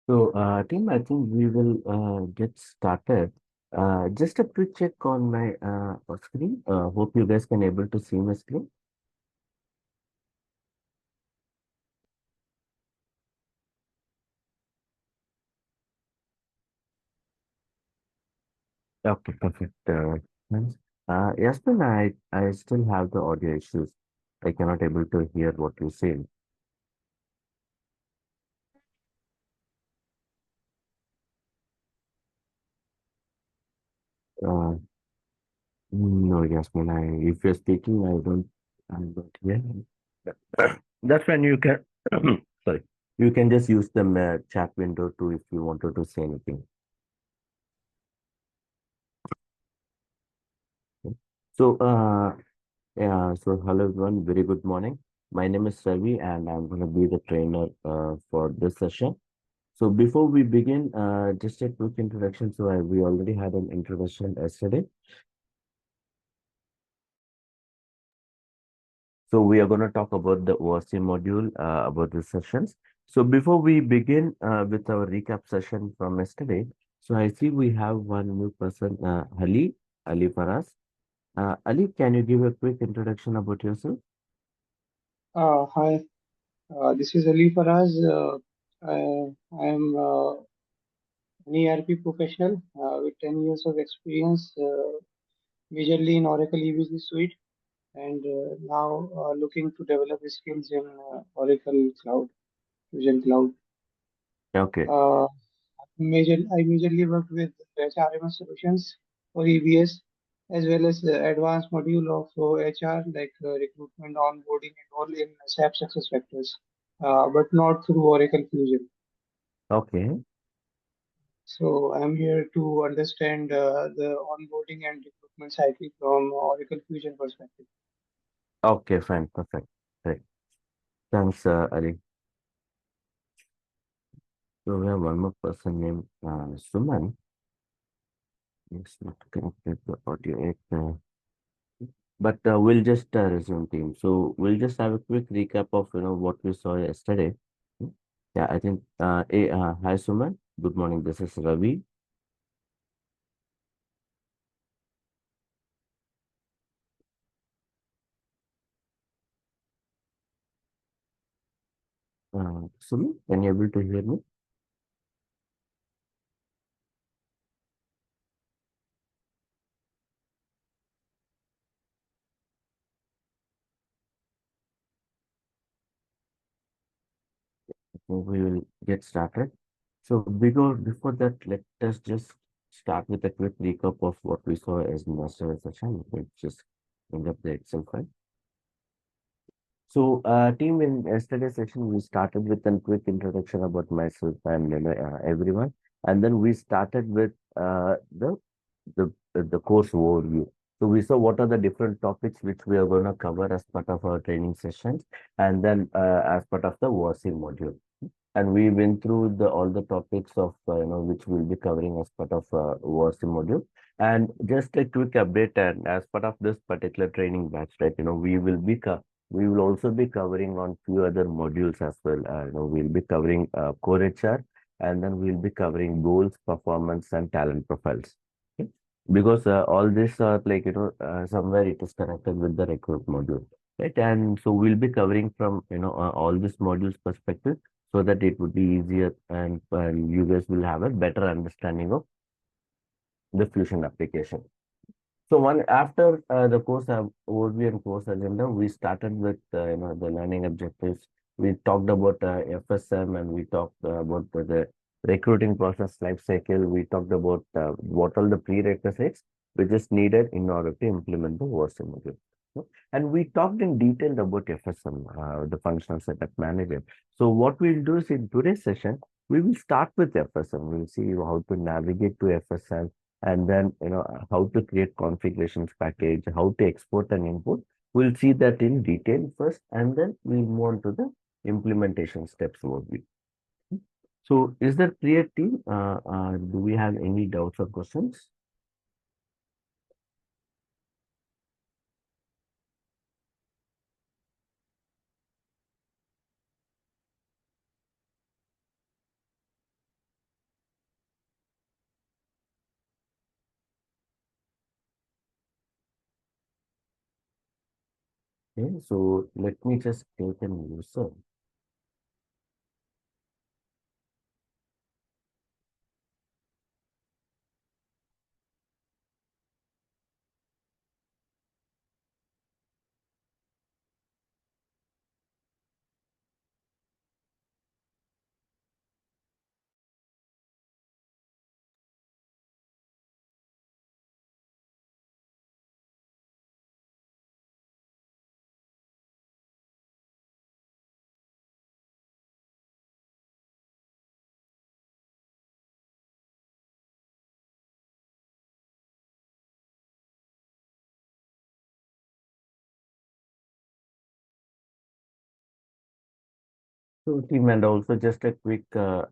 Team, I think we will get started. Just a quick check on my screen. Hope you guys can able to see my screen. Okay, perfect. Thanks. Yasmin, I still have the audio issues. I cannot able to hear what you say. Uh, no, Yasmin, if you're speaking, I'm not hearing. That's when you can, sorry, you can just use the chat window too if you wanted to say anything. So, hello everyone, very good morning. My name is Ravi and I'm going to be the trainer for this session. So before we begin, just a quick introduction. We already had an introduction yesterday. So we are going to talk about the ORC module, about the sessions. So before we begin with our recap session from yesterday, so I see we have one new person, Ali Faraz. Ali, can you give a quick introduction about yourself? Hi, this is Ali Faraz. I am an ERP professional with 10 years of experience, majorly in Oracle e-business suite, and now looking to develop skills in Oracle Cloud, Fusion Cloud. Okay. Uh, I majorly worked with HRMS solutions for EBS, as well as the advanced module of HR like recruitment, onboarding, and all in SAP SuccessFactors, but not through Oracle Fusion. Okay. So I'm here to understand the onboarding and recruitment cycle from Oracle Fusion perspective. Okay, fine. Perfect. Great. Thanks, Ali. So we have one more person named Suman. It's not connected to audio. But we'll just resume team. So we'll just have a quick recap of what we saw yesterday. Hmm. Yeah, I think. Hi Suman. Good morning. This is Ravi. Suman, can you able to hear me? So we will get started. So before that, let us just start with a quick recap of what we saw as master session. Let's just bring up the Excel file. So, team, in yesterday's session, we started with a quick introduction about myself and everyone, and then we started with the course overview. So we saw what are the different topics which we are going to cover as part of our training sessions, and then as part of the ORC module. And we went through the all the topics of which we'll be covering as part of ORC module. And just a quick update, and as part of this particular training batch, right? We will also be covering on few other modules as well. We'll be covering core HR, and then we'll be covering goals, performance, and talent profiles. Okay? Because all this are like somewhere it is connected with the recruit module, right? And so we'll be covering from all these modules perspective so that it would be easier and you guys will have a better understanding of the Fusion application. So one after the course overview and course agenda, we started with the learning objectives. We talked about FSM and we talked about the recruiting process life cycle. We talked about what are the prerequisites which is needed in order to implement the ORC module. And we talked in detail about FSM, the functional setup manager. So what we'll do is in today's session, we will start with FSM. We'll see how to navigate to FSM and then how to create configurations package, how to export and import. We'll see that in detail first, and then we'll move on to the implementation steps overview. So, is that clear, team? Do we have any doubts or questions? Okay, so let me just take a user. So team, and also just a quick, recap.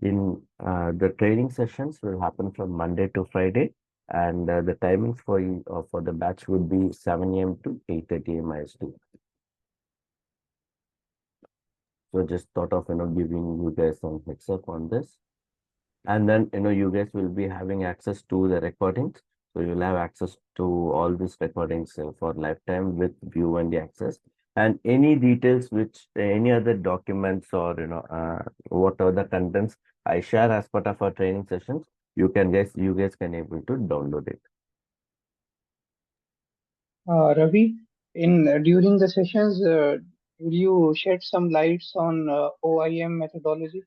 In the training sessions will happen from Monday to Friday, and the timings for you for the batch would be 7 a.m. to 8:30 a.m. IST. So just thought of giving you guys some heads up on this. And then you guys will be having access to the recordings, so you'll have access to all these recordings for lifetime with view and the access, and any details which any other documents or what other contents I share as part of our training sessions, you guys can able to download it. Ravi, in during the sessions, will you shed some lights on OIM methodology?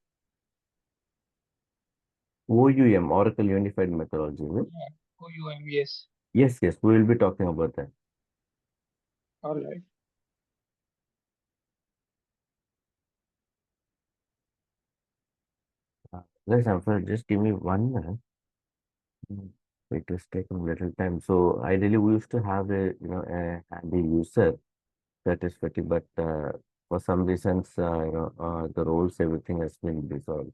OUM, Oracle Unified Methodology, right? Yeah, OUM, yes. Yes, we will be talking about that. All right. Guys, just give me 1 minute. Mm. It is taking a little time. So ideally, we used to have a handy user that is pretty, but for some reasons, the roles, everything has been dissolved.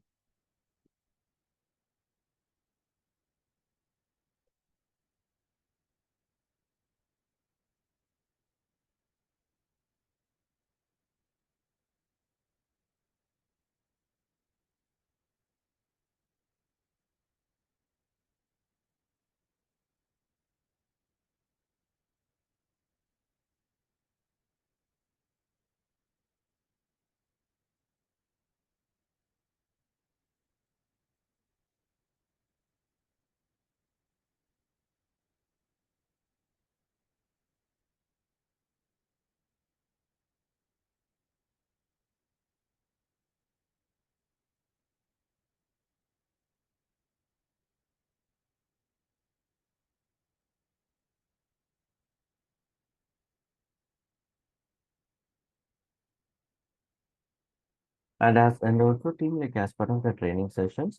And also, team, like as part of the training sessions,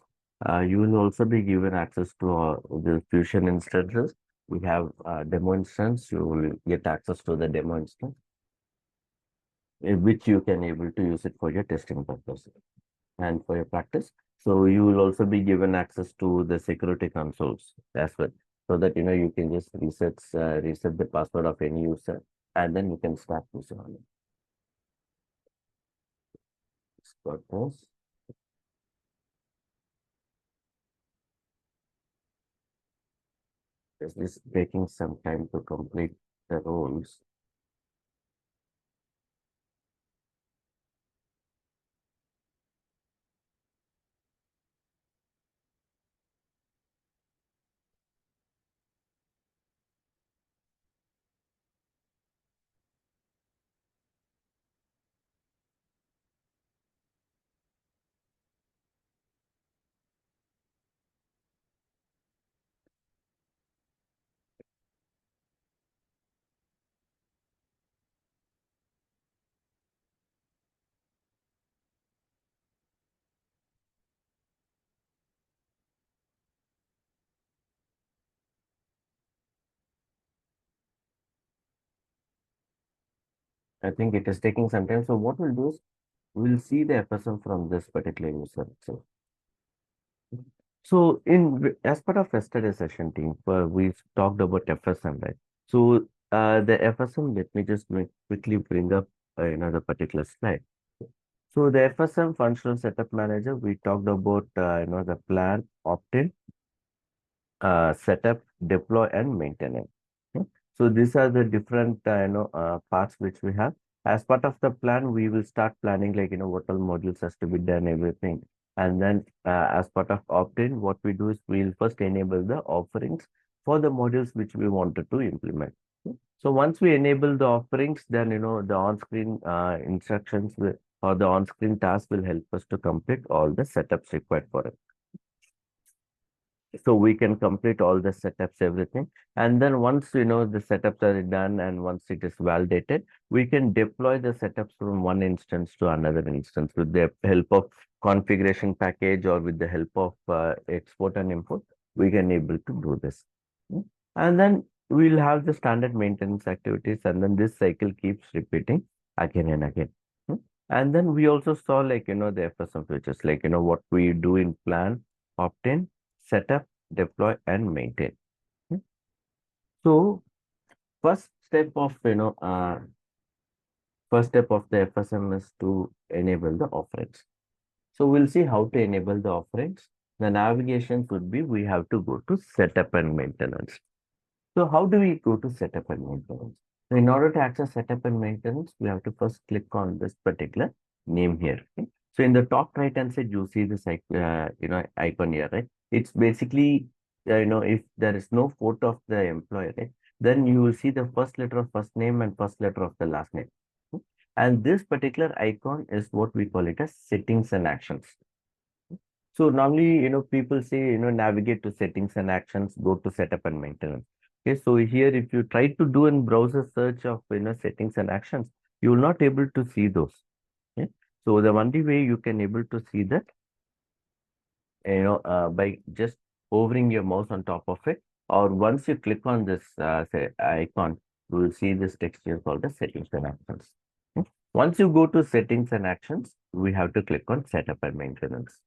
you will also be given access to the Fusion instances. We have demo instance. You will get access to the demo instance, which you can able to use it for your testing purpose and for your practice. So you will also be given access to the security consoles as well, so that you can just reset the password of any user, and then you can start using on it. Got this. This taking some time to complete the roles. I think it is taking some time. So what we'll do is we'll see the FSM from this particular user. So as part of yesterday's session, team, we talked about FSM, right? So the FSM, let me just quickly bring up the particular slide. So the FSM functional setup manager, we talked about the plan, opt-in, setup, deploy, and maintenance. Okay. So these are the different, parts which we have. As part of the plan, we will start planning like, what all modules has to be done, everything. And then as part of opt-in, what we do is we'll first enable the offerings for the modules which we wanted to implement. So once we enable the offerings, then, the on-screen instructions will, or the on-screen task will help us to complete all the setups required for it. So we can complete all the setups, everything. And then once, the setups are done and once it is validated, we can deploy the setups from one instance to another instance with the help of configuration package or with the help of export and import. We can able to do this. Mm. And then we'll have the standard maintenance activities, and then this cycle keeps repeating again and again. Mm. And then we also saw like, the FSM features, like, what we do in plan, opt-in, set up, deploy, and maintain. Hmm. So first step of the FSM is to enable the offerings. So we'll see how to enable the offerings. The navigation would be we have to go to setup and maintenance. So how do we go to setup and maintenance? So in order to access setup and maintenance, we have to first click on this particular name here. Okay? So in the top right hand side, you see this icon here, right? It's basically if there is no photo of the employee, right, then you will see the first letter of first name and first letter of the last name. Okay? And this particular icon is what we call it as settings and actions. So normally, people say, navigate to settings and actions, go to setup and maintenance. Okay, so here, if you try to do in browser search of, settings and actions, you will not able to see those. Okay, so the only way you can able to see that, by just hovering your mouse on top of it, or once you click on this say icon, you will see this text here called the settings and actions. Okay. Once you go to settings and actions, we have to click on setup and maintenance.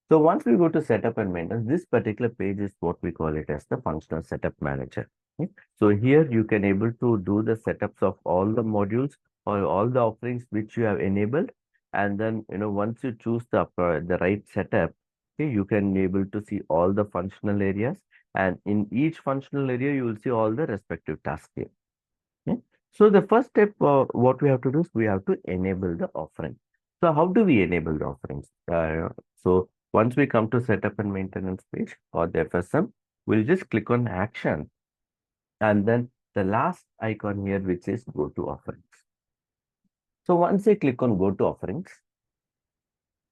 So once we go to setup and maintenance, this particular page is what we call it as the functional setup manager. Okay. So here you can able to do the setups of all the modules or all the offerings which you have enabled. And then, once you choose the right setup, okay, you can able to see all the functional areas. And in each functional area, you will see all the respective tasks here. Okay. So the first step, what we have to do is we have to enable the offering. So how do we enable the offerings? So once we come to setup and maintenance page or the FSM, we'll just click on action and then the last icon here, which is go to offerings. So once I click on go to offerings,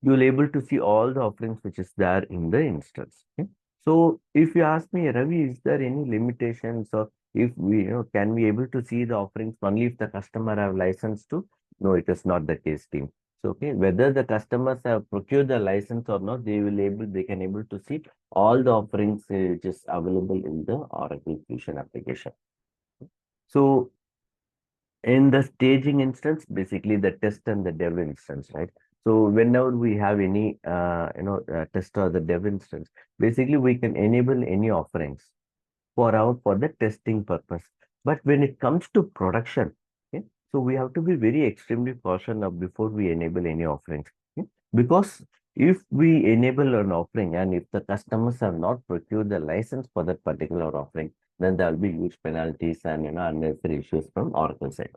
you'll able to see all the offerings which is there in the instance. Okay? So if you ask me, Ravi, is there any limitations or if we, can we able to see the offerings only if the customer have license to? No, it is not the case, team. So, okay, whether the customers have procured the license or not, they can able to see all the offerings which is available in the Oracle Fusion application. So in the staging instance, basically the test and the dev instance, right? So whenever we have any, test or the dev instance, basically we can enable any offerings for the testing purpose. But when it comes to production, okay, so we have to be very extremely cautious of before we enable any offerings. Okay? Because if we enable an offering and if the customers have not procured the license for that particular offering, then there will be huge penalties and unnecessary issues from Oracle side.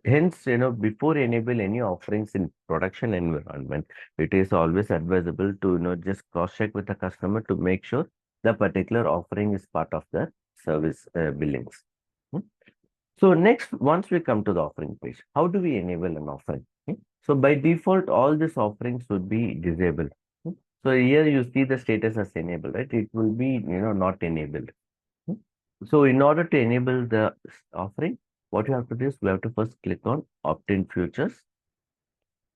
Hence, before enable any offerings in production environment, it is always advisable to, just cross-check with the customer to make sure the particular offering is part of the service billings. Hmm. So next, once we come to the offering page, how do we enable an offering? So by default, all these offerings would be disabled. Hmm. So here you see the status as enabled, right? It will be, not enabled. Hmm. So in order to enable the offering, what you have to do is we have to first click on opt-in futures.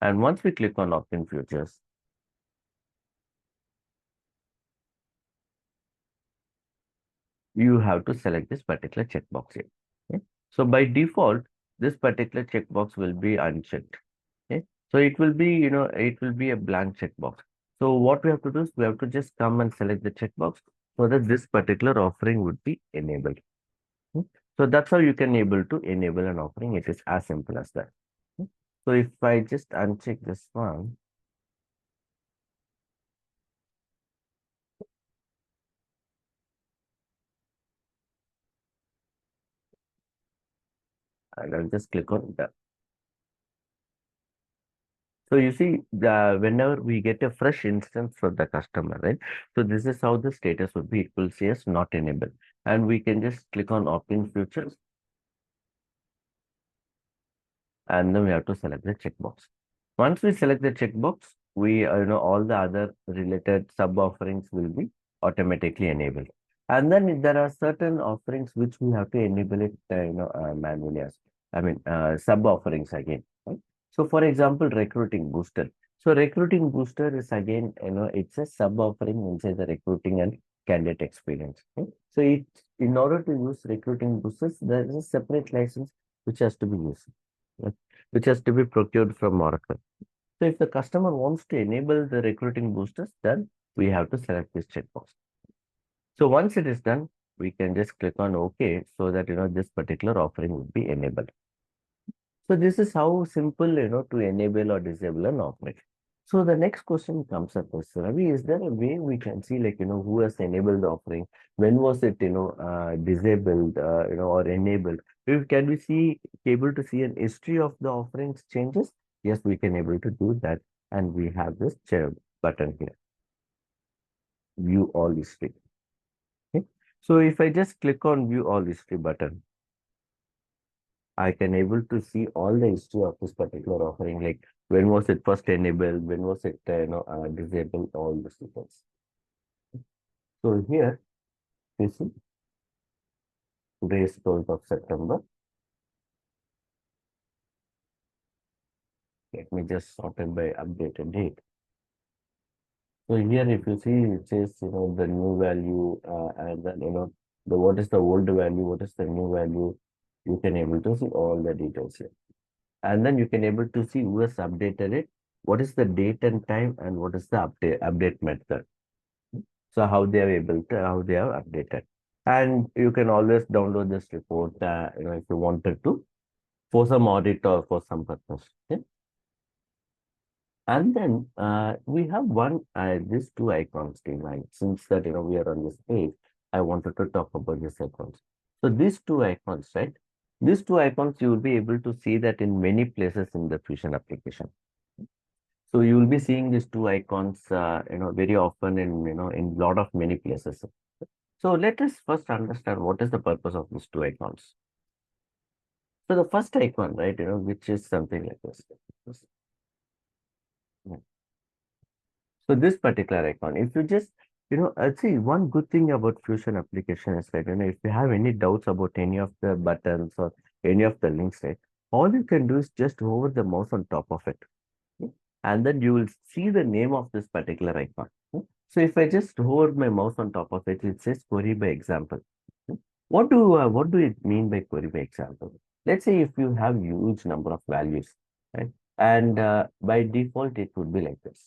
And once we click on opt-in futures, you have to select this particular checkbox here. Okay? So by default, this particular checkbox will be unchecked. Okay? So it will be, it will be a blank checkbox. So what we have to do is we have to just come and select the checkbox so that this particular offering would be enabled. Okay? So that's how you can able to enable an offering. It is as simple as that. Okay? So if I just uncheck this one, and I'll just click on that. So you see, whenever we get a fresh instance for the customer, right? So this is how the status would be. It will say as not enabled, and we can just click on opt-in features, and then we have to select the checkbox. Once we select the checkbox, we all the other related sub offerings will be automatically enabled. And then there are certain offerings which we have to enable it manually as sub offerings again. Right? So for example, recruiting booster. So recruiting booster is again it's a sub offering inside the recruiting and candidate experience. Right? So in order to use recruiting boosters, there is a separate license which has to be used, right? Which has to be procured from Oracle. So if the customer wants to enable the recruiting boosters, then we have to select this checkbox. So once it is done, we can just click on OK so that this particular offering would be enabled. So this is how simple to enable or disable an offering. So the next question comes up is, Ravi, is there a way we can see like who has enabled the offering? When was it disabled or enabled? Can we see able to see an history of the offerings changes? Yes, we can able to do that, and we have this button here, view all history. Okay. So if I just click on view all history button, I can able to see all the history of this particular offering, like when was it first enabled, when was it disabled, all the details. So here, you see, today is 12th of September. Let me just sort it by updated date. So here, if you see, it says the new value and then the what is the old value, what is the new value. You can able to see all the details here, and then you can able to see who has updated it, what is the date and time, and what is the update method. So how they are able to, how they are updated. And you can always download this report, if you wanted to, for some audit or for some purpose. Okay? And then we have these two icons defined. Since that, we are on this page, I wanted to talk about these icons. So these two icons, right? These two icons, you will be able to see that in many places in the Fusion application. So you will be seeing these two icons, very often in lot of many places. So let us first understand what is the purpose of these two icons. So the first icon, right, which is something like this. Yeah. So this particular icon, if you just, I'd say one good thing about Fusion application is that, if you have any doubts about any of the buttons or any of the links, right, all you can do is just hover the mouse on top of it. Okay? And then you will see the name of this particular icon. Okay? So if I just hover my mouse on top of it, it says query by example. Okay? What do it mean by query by example? Let's say if you have huge number of values, right? And by default, it would be like this.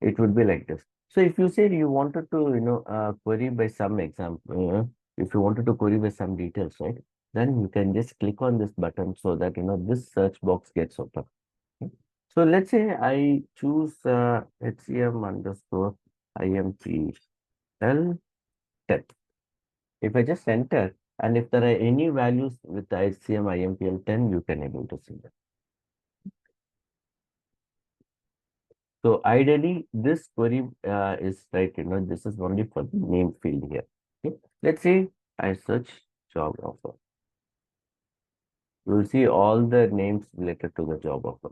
It would be like this. So if you said you wanted to, query by some example, if you wanted to query by some details, right? Then you can just click on this button so that, this search box gets open. Okay. So let's say I choose HCM underscore IMPL 10. If I just enter, and if there are any values with the HCM IMPL 10, you can able to see that. So ideally, this query is right, this is only for the name field here. Okay. Let's say I search job offer. You will see all the names related to the job offer.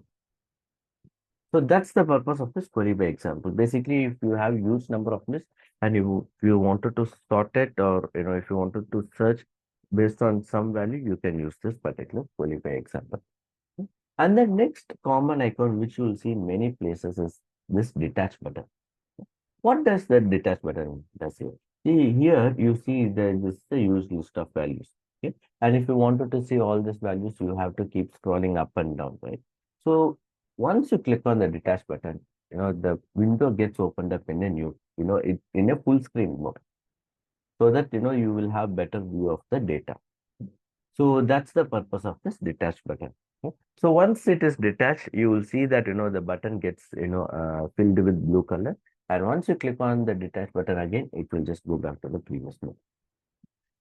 So that's the purpose of this query by example. Basically, if you have huge number of lists and you wanted to sort it, or if you wanted to search based on some value, you can use this particular query by example. And the next common icon which you will see in many places is this detach button. What does that detach button does here? See here you see this is the use list of values. Okay. And if you wanted to see all these values, you have to keep scrolling up and down, right? So once you click on the detach button, the window gets opened up in a new, it in a full screen mode, so that you will have better view of the data. So that's the purpose of this detach button. Okay. So once it is detached, you will see that the button gets filled with blue color. And once you click on the detach button again, it will just go back to the previous mode.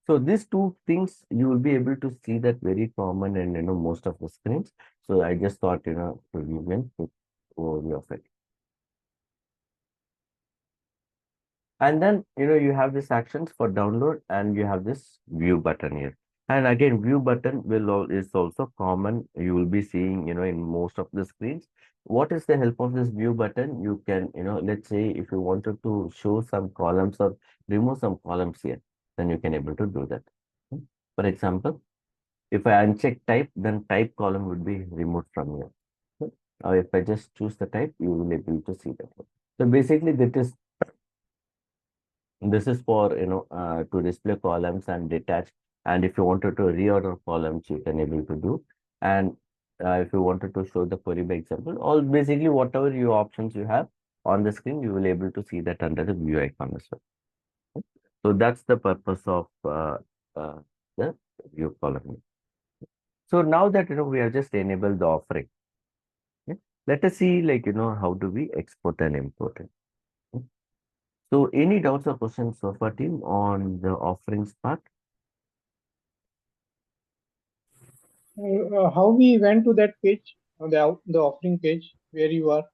So these two things you will be able to see that very common in most of the screens. So I just thought to give a quick overview of it. And then you have this actions for download, and you have this view button here. And again, view button is also common. You will be seeing in most of the screens. What is the help of this view button? You can let's say if you wanted to show some columns or remove some columns here, then you can able to do that. For example, if I uncheck type, then type column would be removed from here. Or if I just choose the type, you will be able to see that. So basically, this is for to display columns and detach. And if you wanted to reorder columns, you can able to do. And if you wanted to show the query by example, all basically whatever your options you have on the screen, you will able to see that under the view icon as well. So that's the purpose of uh, the view column. So now that we have just enabled the offering, okay, let us see like how do we export and import it. Okay. So any doubts or questions so far, team, on the offerings part? How we went to that page, the offering page where you are?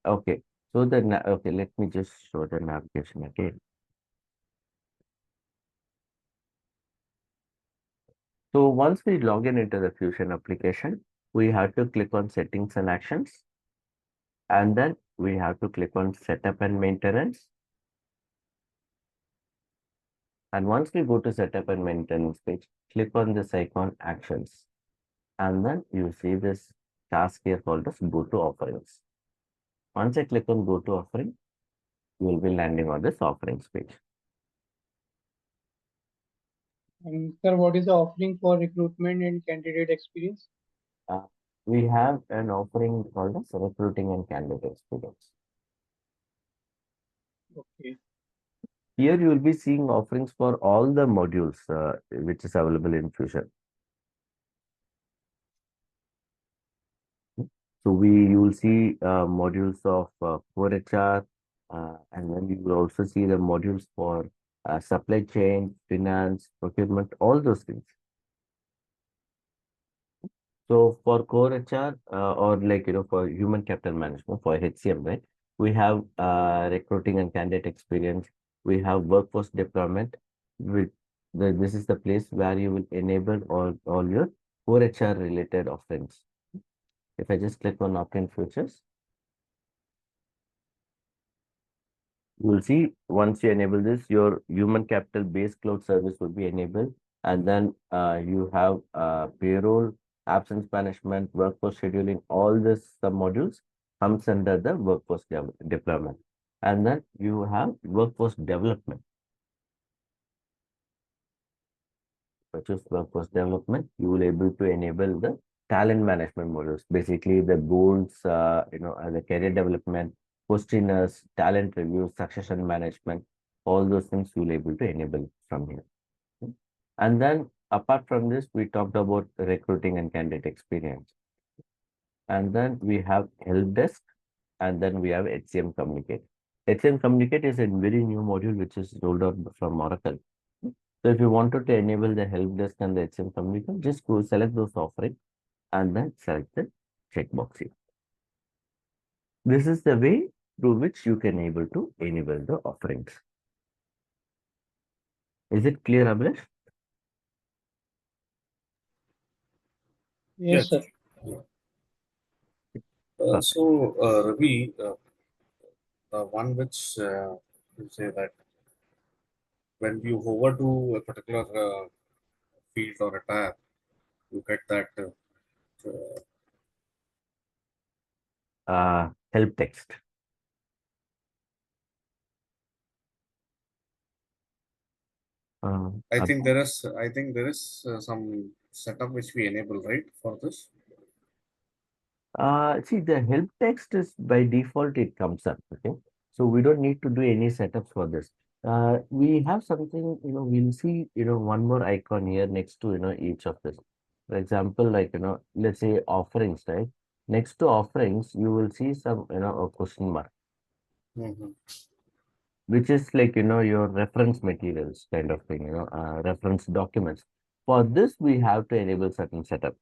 Okay. So okay, let me just show the navigation again. So once we log in into the Fusion application, we have to click on settings and actions, and then we have to click on setup and maintenance. And once we go to setup and maintenance page, click on this icon actions. And then you see this task here called as go to offerings. Once I click on go to offering, you will be landing on this offerings page. And sir, what is the offering for recruitment and candidate experience? Uh, we have an offering called as recruiting and candidate experience. Okay. Here you will be seeing offerings for all the modules which is available in Fusion. So you will see modules of core HR, and then you will also see the modules for supply chain, finance, procurement, all those things. So for core HR or like for human capital management for HCM, right? We have recruiting and candidate experience. We have workforce deployment. With this is the place where you will enable all your core HR related offerings. If I just click on opt-in features, you will see once you enable this, your human capital based cloud service will be enabled. And then you have payroll, absence management, workforce scheduling, all this modules comes under the workforce deployment. And then you have workforce development, which is workforce development. You will able to enable the talent management modules, basically the goals, the career development, questionnaires, talent reviews, succession management, all those things you will able to enable from here. And then apart from this, we talked about recruiting and candidate experience. And then we have help desk, and then we have HCM communicate. HCM communicate is a very new module which is rolled out from Oracle. So if you wanted to enable the help desk and the HCM communicate, just go select those offerings and then select the checkbox here. This is the way through which you can able to enable the offerings. Is it clear, Abhilash? Yes, Yes. sir. Perfect. So, Ravi, one which you say that when you hover to a particular field or a tab, you get that Help text. I think there is some setup which we enable, right, for this. See, the help text is by default, it comes up. Okay. So we don't need to do any setups for this. We have something, we'll see, one more icon here next to, each of this. For example, like, let's say offerings, right? Next to offerings, you will see some, a question mark. Mhm. which is like, your reference materials kind of thing, reference documents. For this, we have to enable certain setup.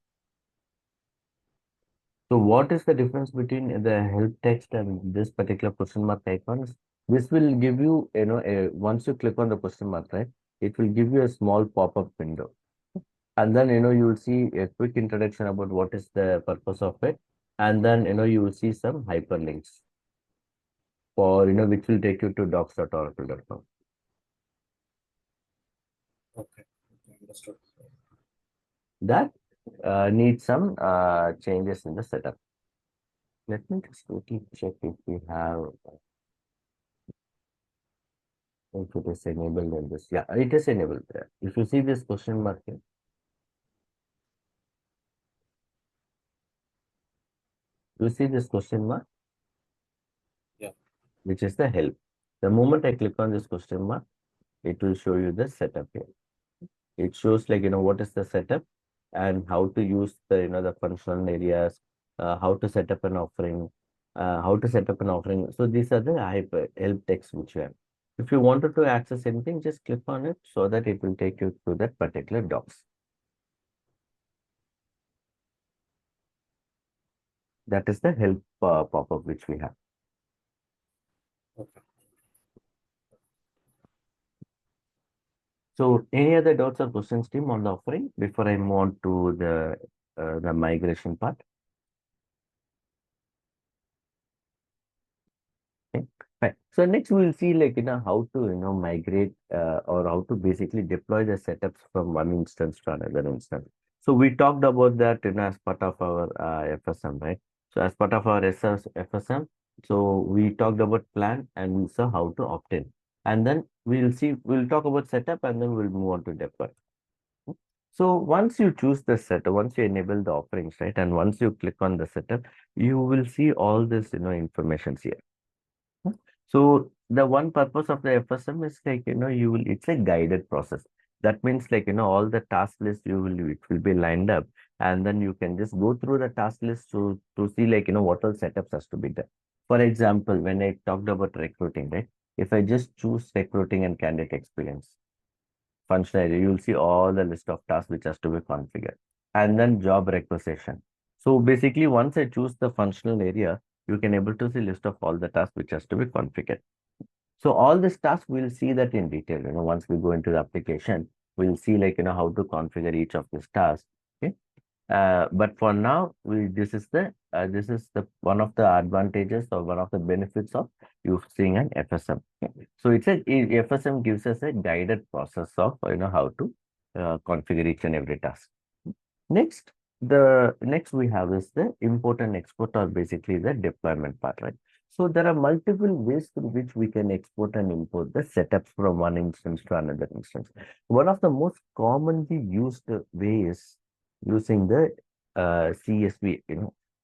So what is the difference between the help text and this particular question mark icons? This will give you, once you click on the question mark, right, it will give you a small pop-up window. And then, you will see a quick introduction about what is the purpose of it. And then, you will see some hyperlinks for, which will take you to docs.oracle.com. Okay, understood. That needs some changes in the setup. Let me just quickly check if we have, if it is enabled in this. Yeah, it is enabled there. If you see this question mark here, you see this question mark, Yeah. which is the help. The moment I click on this question mark, it will show you the setup here. It shows like, what is the setup and how to use the, the functional areas, how to set up an offering, So these are the help text which you have. If you wanted to access anything, just click on it so that it will take you to that particular docs. That is the help pop-up which we have. Okay. So any other doubts or questions, team, on the offering before I move on to the migration part? Okay, fine. So next we'll see like, how to, migrate or how to basically deploy the setups from one instance to another instance. So we talked about that, as part of our FSM, right? So as part of our FSM, so we talked about plan and we saw how to opt in. And then we'll talk about setup and then we'll move on to deploy. So once you choose the setup, once you enable the offerings, right? And once you click on the setup, you will see all this, information here. So the one purpose of the FSM is like, it's a guided process. That means like, all the task list it will be lined up and then you can just go through the task list to see like, what all setups has to be done. For example, when I talked about recruiting, right? If I just choose recruiting and candidate experience functionality, you'll see all the list of tasks which has to be configured and then job requisition. So basically, once I choose the functional area, you can able to see list of all the tasks which has to be configured. So all this tasks, we'll see that in detail. Once we go into the application, we'll see like, how to configure each of these tasks. Okay. But for now, this is the one of the advantages or one of the benefits of using an FSM. Okay. So FSM gives us a guided process of how to configure each and every task. Next, the next we have is the import and export, or basically the deployment part, right? So there are multiple ways through which we can export and import the setups from one instance to another instance. One of the most commonly used way is using the CSV,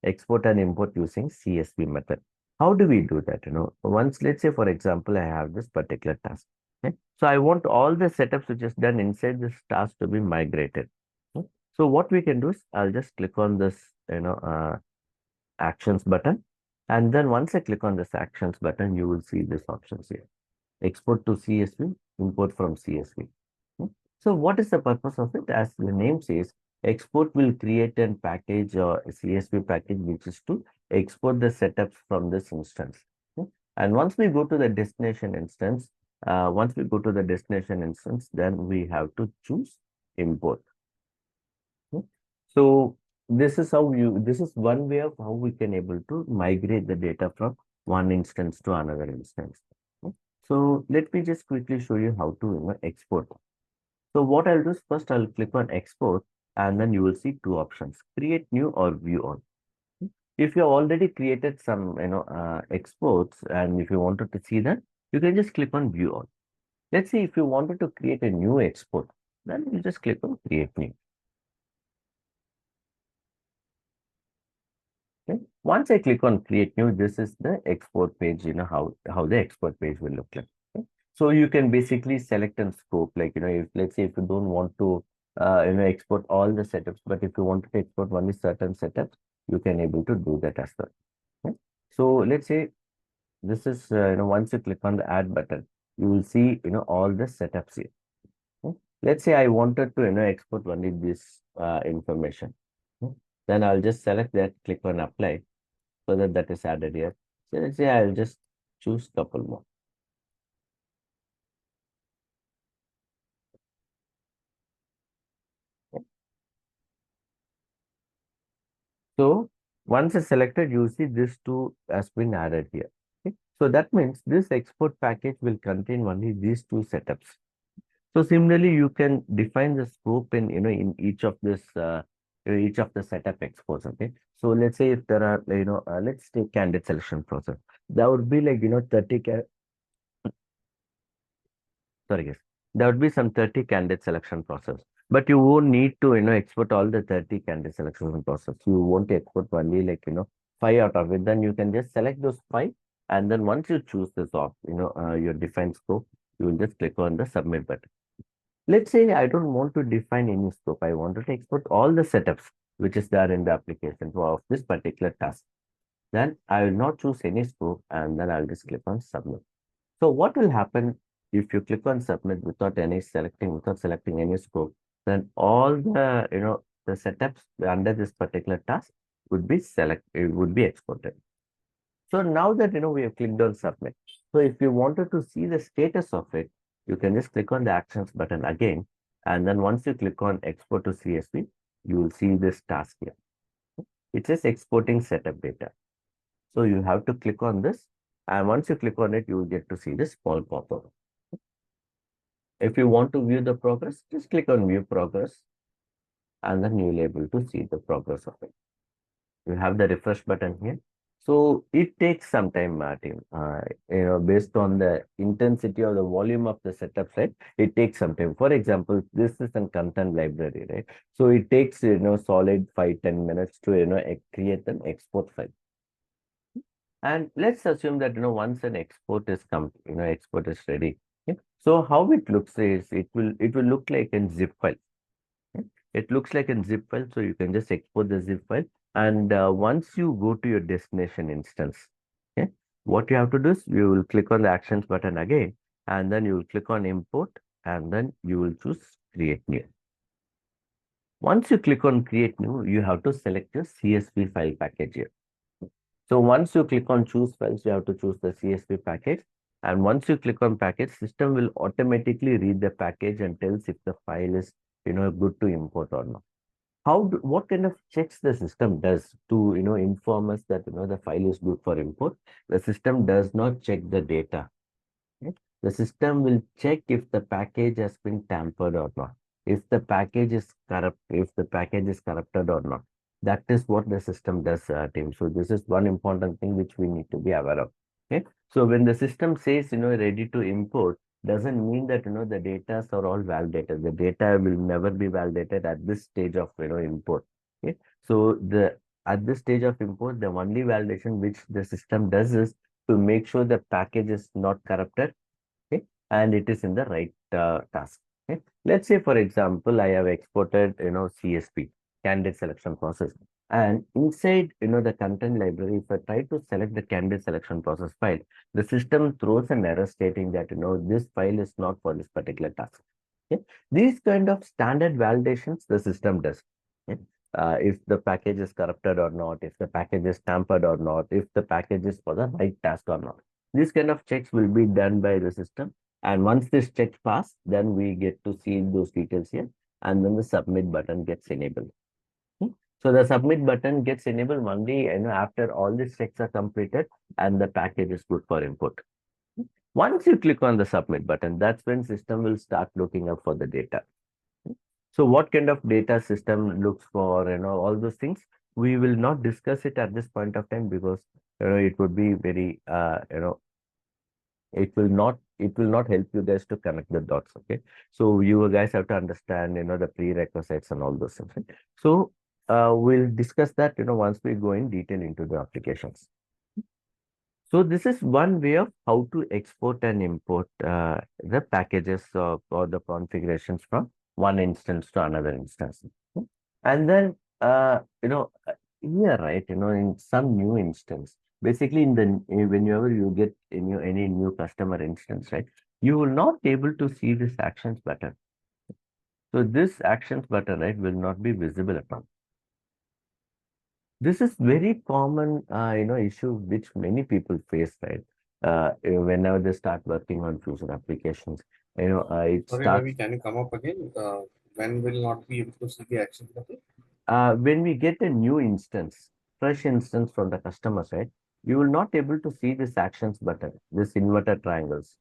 export and import using CSV method. How do we do that? Once, let's say, for example, I have this particular task. Okay? So I want all the setups which is done inside this task to be migrated. Okay? So what we can do is I'll just click on this, actions button. And then once I click on this actions button, you will see this options here. Export to CSV, import from CSV. Okay. So what is the purpose of it? As the name says, export will create a package or a CSV package, which is to export the setups from this instance. Okay. And once we go to the destination instance, then we have to choose import. Okay. So this is one way of how we can able to migrate the data from one instance to another instance. Okay. So let me just quickly show you how to export. So what I'll do is first I'll click on export and then you will see two options, create new or view all. If you already created some exports and if you wanted to see that, you can just click on view all. Let's say if you wanted to create a new export, then you just click on create new. Okay. Once I click on create new, this is the export page, how the export page will look like. Okay. So you can basically select and scope, like, if let's say if you don't want to, export all the setups, but if you want to export only certain setups, you can able to do that as well. Okay. So let's say this is, once you click on the add button, you will see, all the setups here. Let's say I wanted to, export only this information. Hmm. Then I'll just select that, click on apply so that that is added here. So let's say I'll just choose couple more. So once it's selected, you see this two has been added here. Okay. So that means this export package will contain only these two setups. So similarly, you can define the scope in in each of this each of the setup exports. Okay. So let's say if there are let's take candidate selection process. There would be like 30 sorry guys, there would be some 30 candidate selection process. But you won't need to export all the 30 candidate selection process. You won't export only like five out of it. Then you can just select those five, and then once you choose this off, your defined scope, you will just click on the submit button. Let's say I don't want to define any scope. I want to export all the setups which is there in the application of this particular task. Then I will not choose any scope, and then I'll just click on submit. So what will happen if you click on submit without selecting any scope? Then all the the setups under this particular task would be exported. So now that we have clicked on submit. So if you wanted to see the status of it, you can just click on the actions button again. And then once you click on export to CSV, you will see this task here. It says exporting setup data. So you have to click on this. And once you click on it, you will get to see this small pop-up. If you want to view the progress, just click on view progress. And then you will be able to see the progress of it. You have the refresh button here. So it takes some time, Martin. Based on the intensity or the volume of the setup, right? It takes some time. For example, this is a content library, right? So it takes solid 5-10 minutes to create an export file. And let's assume that once an export is export is ready. Okay? So how it looks is it will look like a zip file. Okay? It looks like a zip file, so you can just export the zip file. And once you go to your destination instance, okay, what you have to do is you will click on the actions button again, and then you will click on import, and then you will choose create new. Once you click on create new, you have to select your CSV file package here. So once you click on choose files, you have to choose the CSV package. And once you click on package, system will automatically read the package and tells if the file is good to import or not. What kind of checks the system does to inform us that the file is good for import? The system does not check the data. Okay? The system will check if the package has been tampered or not, if the package is corrupt, if the package is corrupted or not. That is what the system does, team. So this is one important thing which we need to be aware of. Okay. So when the system says ready to import, doesn't mean that the data are all validated. The data will never be validated at this stage of import. Okay. So the at this stage of import, the only validation which the system does is to make sure the package is not corrupted, okay, and it is in the right task. Okay. Let's say, for example, I have exported, CSP, candidate selection process, and inside, the content library, if I try to select the candidate selection process file, the system throws an error stating that, this file is not for this particular task. Okay. These kind of standard validations the system does. Okay. If the package is corrupted or not, if the package is tampered or not, if the package is for the right task or not. These kind of checks will be done by the system. And once this check pass, then we get to see those details here. And then the submit button gets enabled. Hmm. So the submit button gets enabled only after all these checks are completed and the package is good for input. Once you click on the submit button, that's when system will start looking up for the data. So what kind of data system looks for, all those things, we will not discuss it at this point of time because, it would be very, it will not help you guys to connect the dots. Okay. So you guys have to understand, the prerequisites and all those things. Right? So we'll discuss that, once we go in detail into the applications. So this is one way of how to export and import the packages or the configurations from one instance to another instance. And then, here, right, in some new instance, Basically, whenever you get any new customer instance, right, you will not able to see this actions button. So this actions button, right, will not be visible at all. This is very common, issue which many people face, right? Whenever they start working on Fusion applications, it Sorry, starts Ravi, can you come up again? When will not be able to see the action button? when we get a new instance, fresh instance from the customer side, you will not able to see this actions button, this inverted triangles.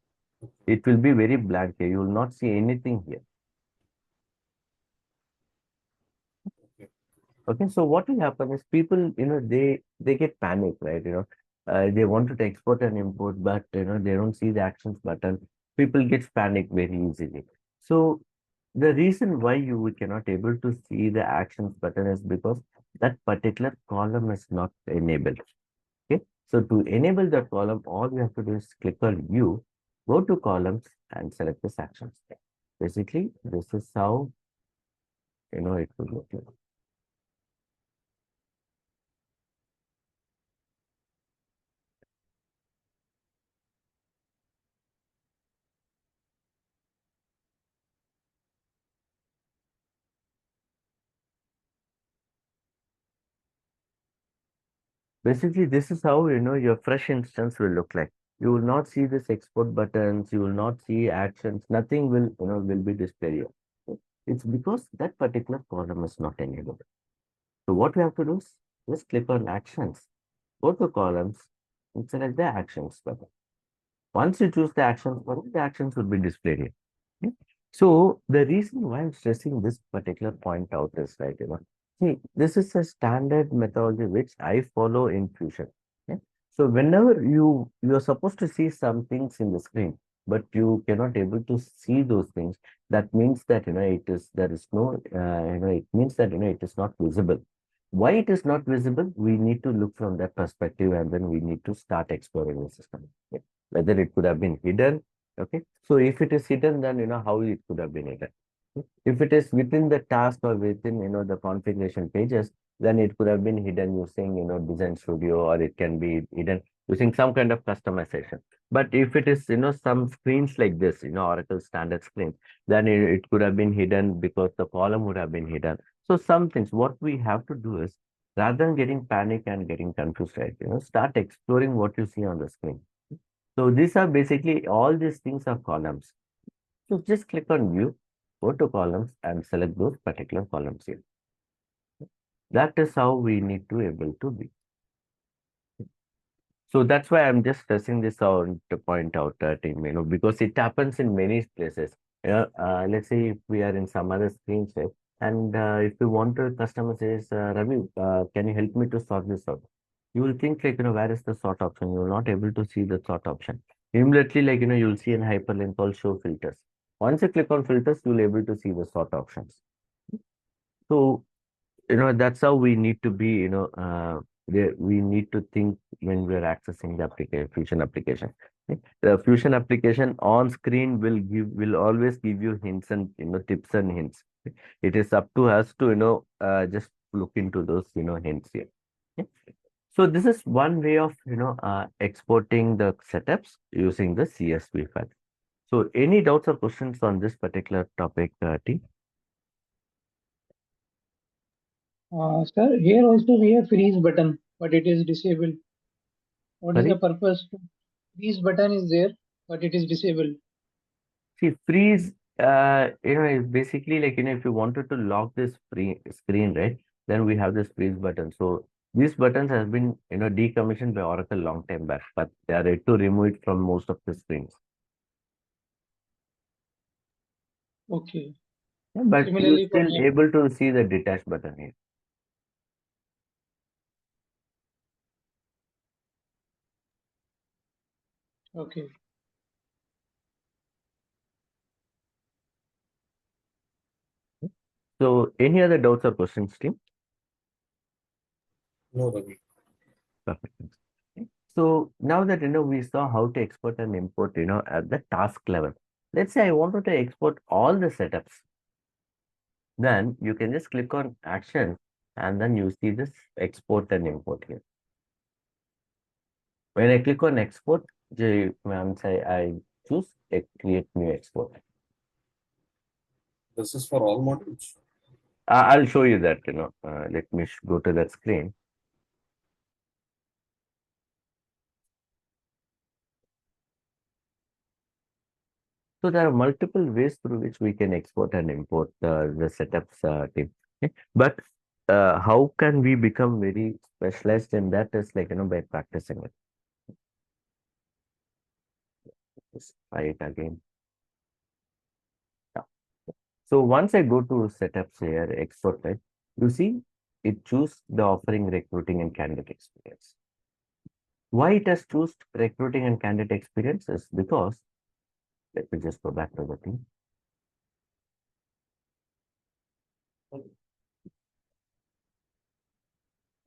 It will be very blank here. You will not see anything here. Okay. Okay, so what will happen is people, they get panic, right? They wanted to export and import, but they don't see the actions button. People get panic very easily. So the reason why we cannot able to see the actions button is because that particular column is not enabled. Okay, so to enable that column, all you have to do is click on view, go to columns and select this actions. Basically, this is how it will look like. Basically, this is how your fresh instance will look like. You will not see this export buttons, you will not see actions, nothing will be displayed here. It's because that particular column is not enabled. So what we have to do is just click on actions, go to columns and select the actions button. Once you choose the actions button, the actions will be displayed here. Okay? So the reason why I'm stressing this particular point out is right, see, this is a standard methodology which I follow in Fusion. Okay? So whenever you're supposed to see some things in the screen, but you cannot able to see those things, that means that there is no it means that it is not visible. Why it is not visible? We need to look from that perspective and then we need to start exploring the system. Okay? Whether it could have been hidden. Okay. So if it is hidden, then how it could have been hidden. If it is within the task or within the configuration pages, then it could have been hidden using Design Studio, or it can be hidden using some kind of customization. But if it is some screens like this, Oracle standard screen, then it could have been hidden because the column would have been hidden. So some things, what we have to do is, rather than getting panic and getting confused, right, start exploring what you see on the screen. So these are basically, all these things are columns. So just click on view, go to columns and select those particular columns here. That is how we need to able to be. So that's why I'm just stressing this out to point out, team, because it happens in many places. Let's say if we are in some other screen set, and if you want to, customer says, Ravi, can you help me to sort this out? You will think like, where is the sort option? You will not able to see the sort option. Immediately, like, you'll see an hyperlink called show filters. Once you click on filters, you'll able to see the sort options. So that's how we need to be, we need to think when we're accessing the application, Fusion application. Okay? The Fusion application on screen will always give you hints and tips and hints. Okay? It is up to us to just look into those hints here. Okay? So this is one way of exporting the setups using the CSV file. So any doubts or questions on this particular topic, T? Sir, here also we have freeze button, but it is disabled. What is the Sorry? purpose? Freeze button is there, but it is disabled. See, freeze, is basically like, if you wanted to lock this free screen, right, then we have this freeze button. So these buttons has been, decommissioned by Oracle long time back, but they are ready to remove it from most of the screens. Okay. Yeah, but you Similarly for still me. able to see the detach button here. Okay. So any other doubts or questions, team? No, Ravi. Perfect. Okay. So now that we saw how to export and import, at the task level. Let's say I wanted to export all the setups. Then you can just click on action and then you see this export and import here. When I click on export, once I choose create new export. This is for all modules. I'll show you that, let me go to that screen. So there are multiple ways through which we can export and import the setups team. Okay? But how can we become very specialized in that is like, by practicing it. Just try it again. Yeah. So once I go to setups here, export, right, you see it choose the offering recruiting and candidate experience. Why it has choose recruiting and candidate experience is because, let me just go back to the thing.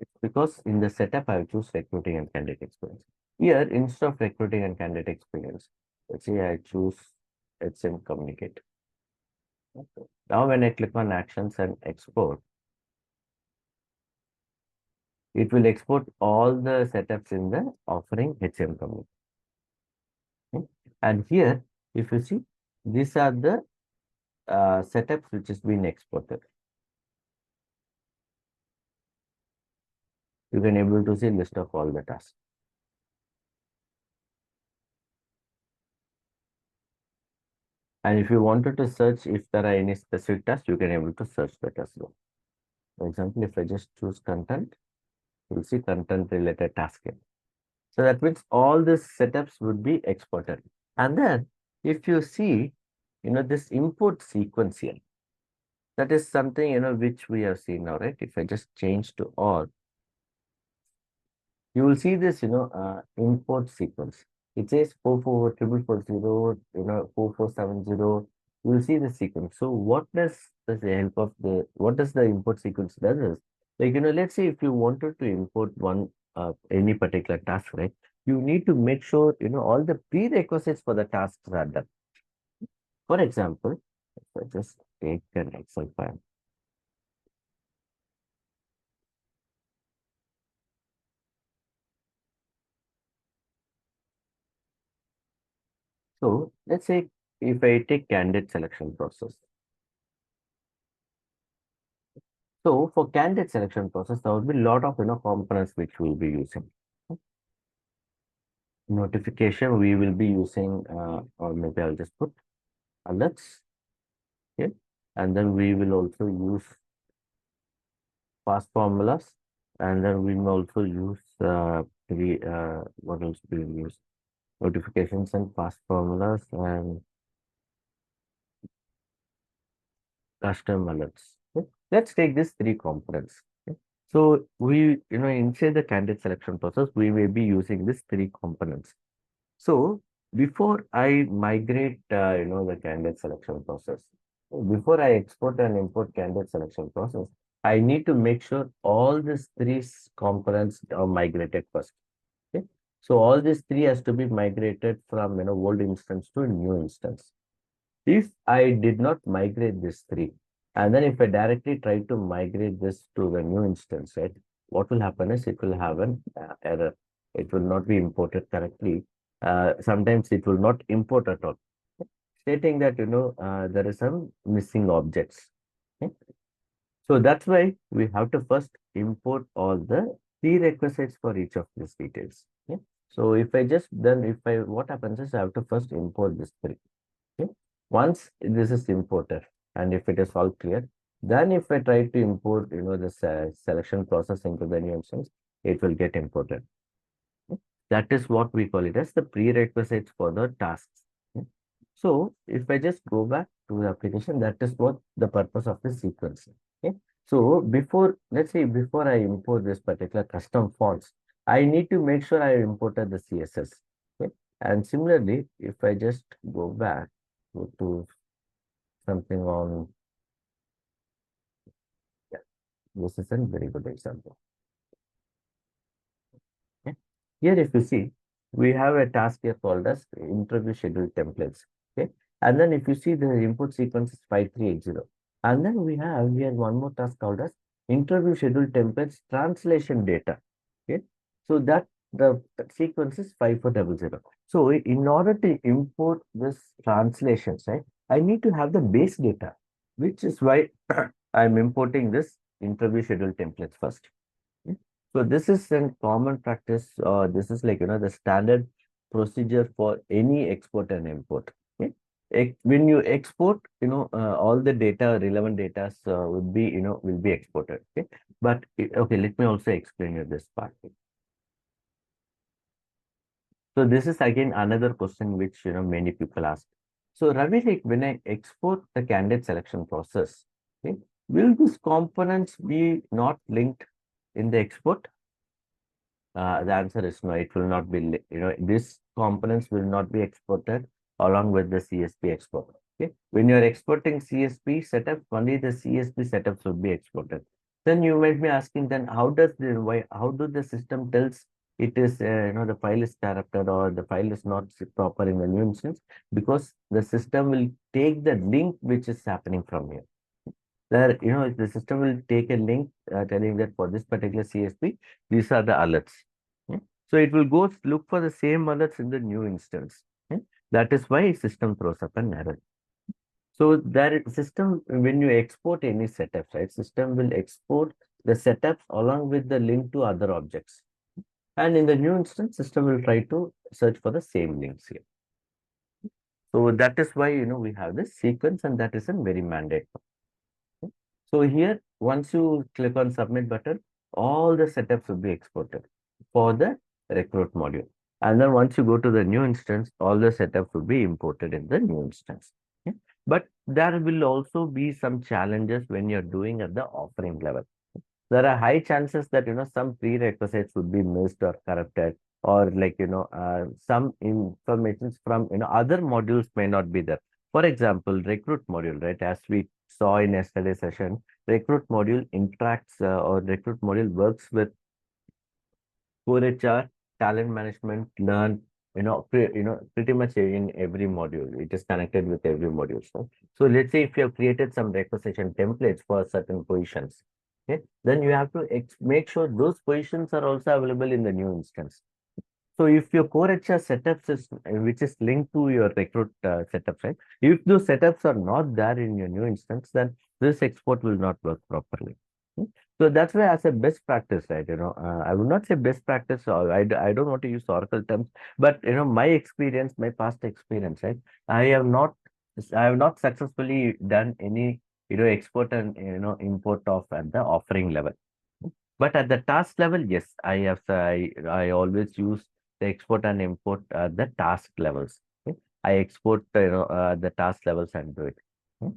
It's because in the setup, I choose recruiting and candidate experience. Here, instead of recruiting and candidate experience, let's say I choose HM communicate. Okay. Now, when I click on actions and export, it will export all the setups in the offering HM communicate. Okay. And here, if you see, these are the setups which is being exported. You can able to see list of all the tasks. And if you wanted to search if there are any specific tasks, you can able to search that as well. For example, if I just choose content, you'll see content related task here. So that means all these setups would be exported. And then if you see, this import sequence here, that is something, which we have seen now, right? If I just change to all, you will see this, import sequence. It says 444440, 4470. You will see the sequence. So what does what does the import sequence does is, like, let's say if you wanted to import any particular task, right? You need to make sure, all the prerequisites for the tasks are done. For example, if I just take an Excel file. So let's say if I take candidate selection process. So for candidate selection process, there will be a lot of components which we'll be using. Notification we will be using, or maybe I'll just put alerts here, and then we will also use fast formulas, and then we will also use what else we will use? Notifications and fast formulas and custom alerts. Okay. Let's take these three components. Okay. So we, inside the candidate selection process, we may be using these three components. So before I migrate, the candidate selection process, before I export and import candidate selection process, I need to make sure all these three components are migrated first. Okay. So all these three has to be migrated from, old instance to a new instance. If I did not migrate these three, and then if I directly try to migrate this to the new instance, right, what will happen is it will have an error. It will not be imported correctly. Sometimes it will not import at all, stating that, there is some missing objects. Okay. So that's why we have to first import all the prerequisites for each of these details. Okay. So if I just then if I what happens is I have to first import this three. Okay. Once this is imported and if it is all clear, then if I try to import, this selection process into the new instance, it will get imported. Okay. That is what we call it as the prerequisites for the tasks. Okay. So if I just go back to the application, that is what the purpose of the sequence. Okay. So let's say before I import this particular custom fonts, I need to make sure I imported the CSS. Okay. And similarly, if I just go back to something on, yeah, this is a very good example. Okay. Here, if you see, we have a task here called as interview schedule templates. Okay. And then if you see the input sequence is 5380. And then we have here one more task called as interview schedule templates translation data. Okay. So that the sequence is 5400. So in order to import this translations, right, I need to have the base data, which is why I'm importing this interview schedule templates first. Hmm. So this is a common practice. This is like, the standard procedure for any export and import. Okay. When you export, all the data, relevant data would be, will be exported. Okay. But, okay, let me also explain you this part. So this is again another question which, many people ask. So Ravi, like when I export the candidate selection process, okay, will these components be not linked in the export? The answer is no, it will not be, these components will not be exported along with the CSP export. Okay. When you're exporting CSP setup, only the CSP setups will be exported. Then you might be asking, then how do the system tells it is, the file is corrupted or the file is not proper in the new instance? Because the system will take the link which is happening from here. There, the system will take a link telling that for this particular CSP, these are the alerts. Hmm. So it will go look for the same alerts in the new instance. Hmm. That is why system throws up an error. So that system, when you export any setups, right, system will export the setups along with the link to other objects. And in the new instance, system will try to search for the same links here. So that is why, we have this sequence, and that is a very mandate. So here, once you click on submit button, all the setups will be exported for the recruit module. And then once you go to the new instance, all the setups will be imported in the new instance. Okay. But there will also be some challenges when you're doing at the offering level. There are high chances that, some prerequisites would be missed or corrupted, or like, some informations from, other modules may not be there. For example, recruit module, right? As we saw in yesterday's session, recruit module interacts or recruit module works with core HR, talent management, learn, pretty much in every module. It is connected with every module. So let's say if you have created some requisition templates for certain positions, okay, then you have to make sure those positions are also available in the new instance. So if your core HR setups is which is linked to your recruit setups, right? If those setups are not there in your new instance, then this export will not work properly. Hmm. So that's why as a best practice, right? I would not say best practice, or I don't want to use Oracle terms, but my experience, my past experience, right? I have not I have not successfully done any export and import of at the offering level. But at the task level, yes, I always use the export and import the task levels. Okay. I export the task levels and do it. Okay.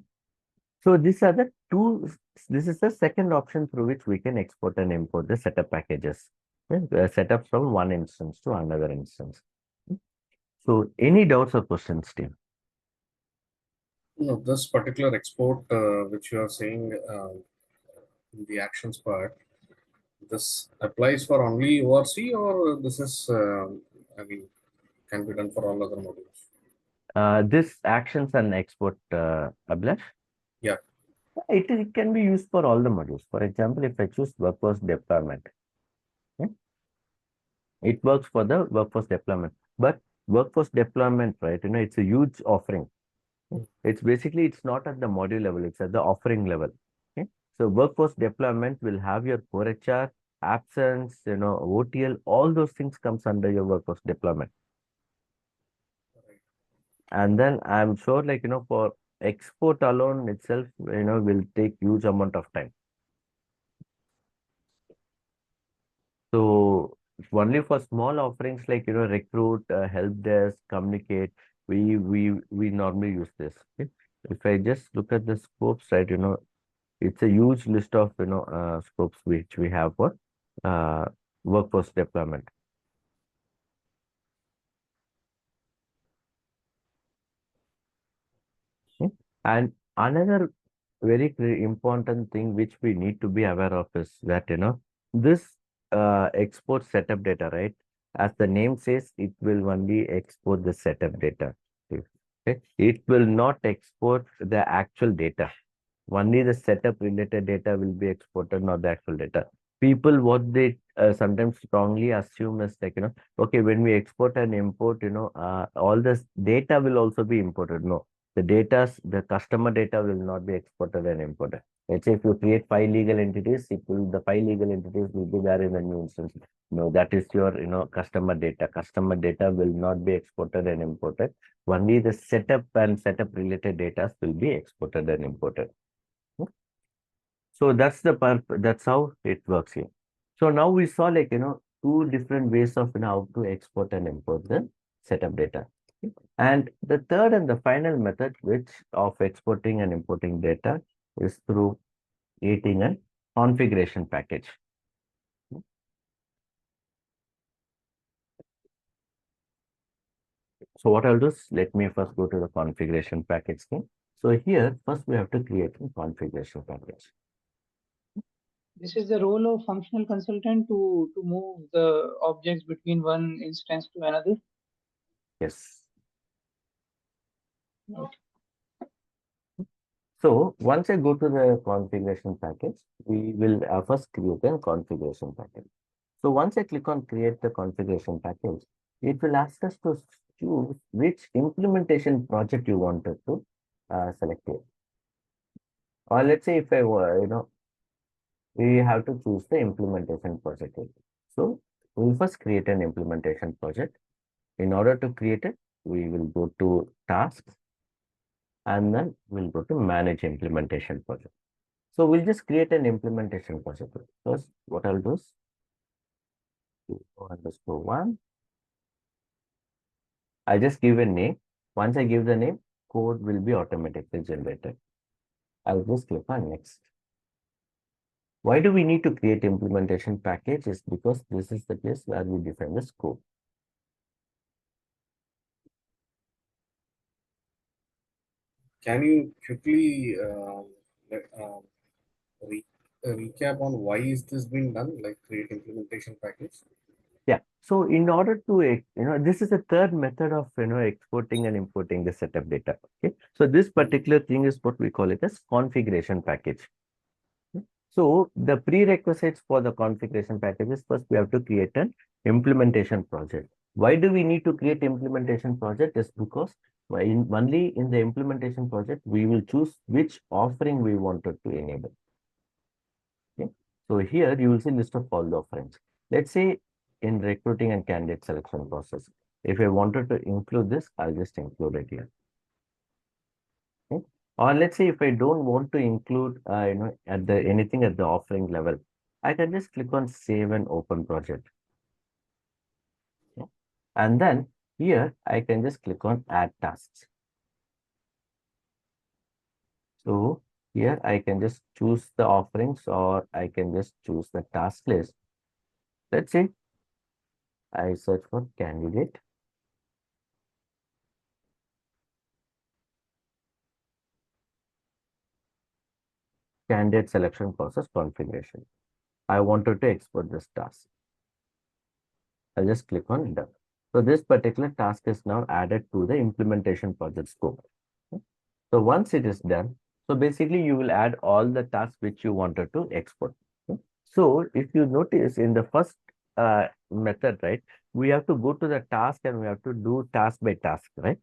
So these are the two. This is the second option through which we can export and import the setup packages. Okay. Setup from one instance to another instance. Okay. So any doubts or questions, Steve? No, this particular export, which you are saying in the actions part, this applies for only ORC, or this is, I mean, can be done for all other modules? This actions and export, Abhilash. Yeah. It can be used for all the modules. For example, if I choose workforce deployment, okay, it works for the workforce deployment. But workforce deployment, right, it's a huge offering. It's basically, it's not at the module level, it's at the offering level. Okay. So workforce deployment will have your core HR, absence, OTL, all those things comes under your workforce deployment. And then I'm sure, like, for export alone itself, will take huge amount of time. So only for small offerings like, recruit, help desk, communicate, we normally use this. Okay? If I just look at the scopes, right, it's a huge list of scopes which we have for uh, workforce deployment. Okay? And another very important thing which we need to be aware of is that this export setup data, right? As the name says, it will only export the setup data. Okay? It will not export the actual data. Only the setup related data will be exported, not the actual data. people what they sometimes strongly assume is like, okay, when we export and import, all this data will also be imported. No, the customer data will not be exported and imported. Let's say if you create five legal entities, the five legal entities will be there in the new instance. No, that is your, customer data. Customer data will not be exported and imported. Only the setup and setup related data will be exported and imported. So that's how it works here. So now we saw like, two different ways of, how to export and import the setup data. And the third and the final method which of exporting and importing data is through creating a configuration package. So what I'll do is let me first go to the configuration package thing. So here first we have to create a configuration package. This is the role of functional consultant to move the objects between one instance to another. Yes. Okay. So once I go to the configuration package, we will first create a configuration package. So once I click on create the configuration package, it will ask us to choose which implementation project you wanted to select here. Or let's say if I were, we have to choose the implementation project here. So we'll first create an implementation project. In order to create it, we will go to tasks and then we'll go to manage implementation project. So we'll just create an implementation project. First, what I'll do is _1. I just give a name. Once I give the name, code will be automatically generated. I'll just click on next. Why do we need to create implementation package? Is because this is the place where we define the scope. Can you quickly recap on why is this being done, like create implementation package? Yeah. So in order to, this is the third method of, exporting and importing the setup data. Okay. So this particular thing is what we call it as configuration package. So the prerequisites for the configuration package is first we have to create an implementation project. Why do we need to create implementation project? Is because only in the implementation project we will choose which offering we wanted to enable. Okay. So here you will see list of all the offerings. Let's say in recruiting and candidate selection process, if I wanted to include this, I'll just include it here. Okay. Or let's say if I don't want to include, at the anything at the offering level, I can just click on save and open project. Okay. And then here I can just click on add tasks. So here I can just choose the offerings or I can just choose the task list. Let's say I search for candidate. Candidate selection process configuration. I wanted to export this task. I'll just click on done. So this particular task is now added to the implementation project scope. Okay. So once it is done, so basically you will add all the tasks which you wanted to export. Okay. So if you notice in the first method, right, we have to go to the task and we have to do task by task, right?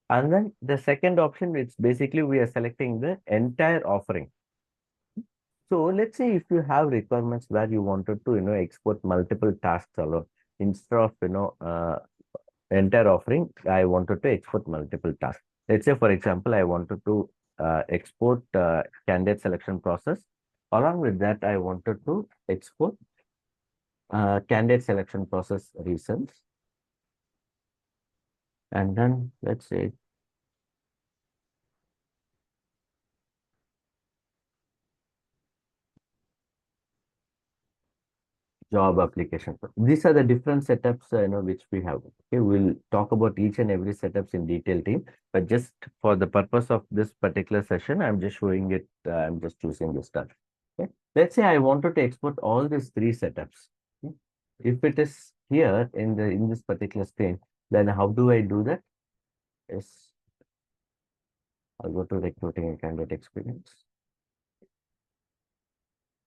And then the second option, it's basically we are selecting the entire offering. So let's say if you have requirements where you wanted to, export multiple tasks alone instead of, entire offering, I wanted to export multiple tasks. Let's say, for example, I wanted to export candidate selection process. Along with that, I wanted to export candidate selection process results. And then let's say job application. These are the different setups, which we have. Okay, we'll talk about each and every setups in detail, team. But just for the purpose of this particular session, I'm just showing it. I'm just choosing this stuff. Okay, let's say I wanted to export all these three setups. Okay? If it is here in this particular screen, then how do I do that? Yes, I'll go to recruiting and candidate experience.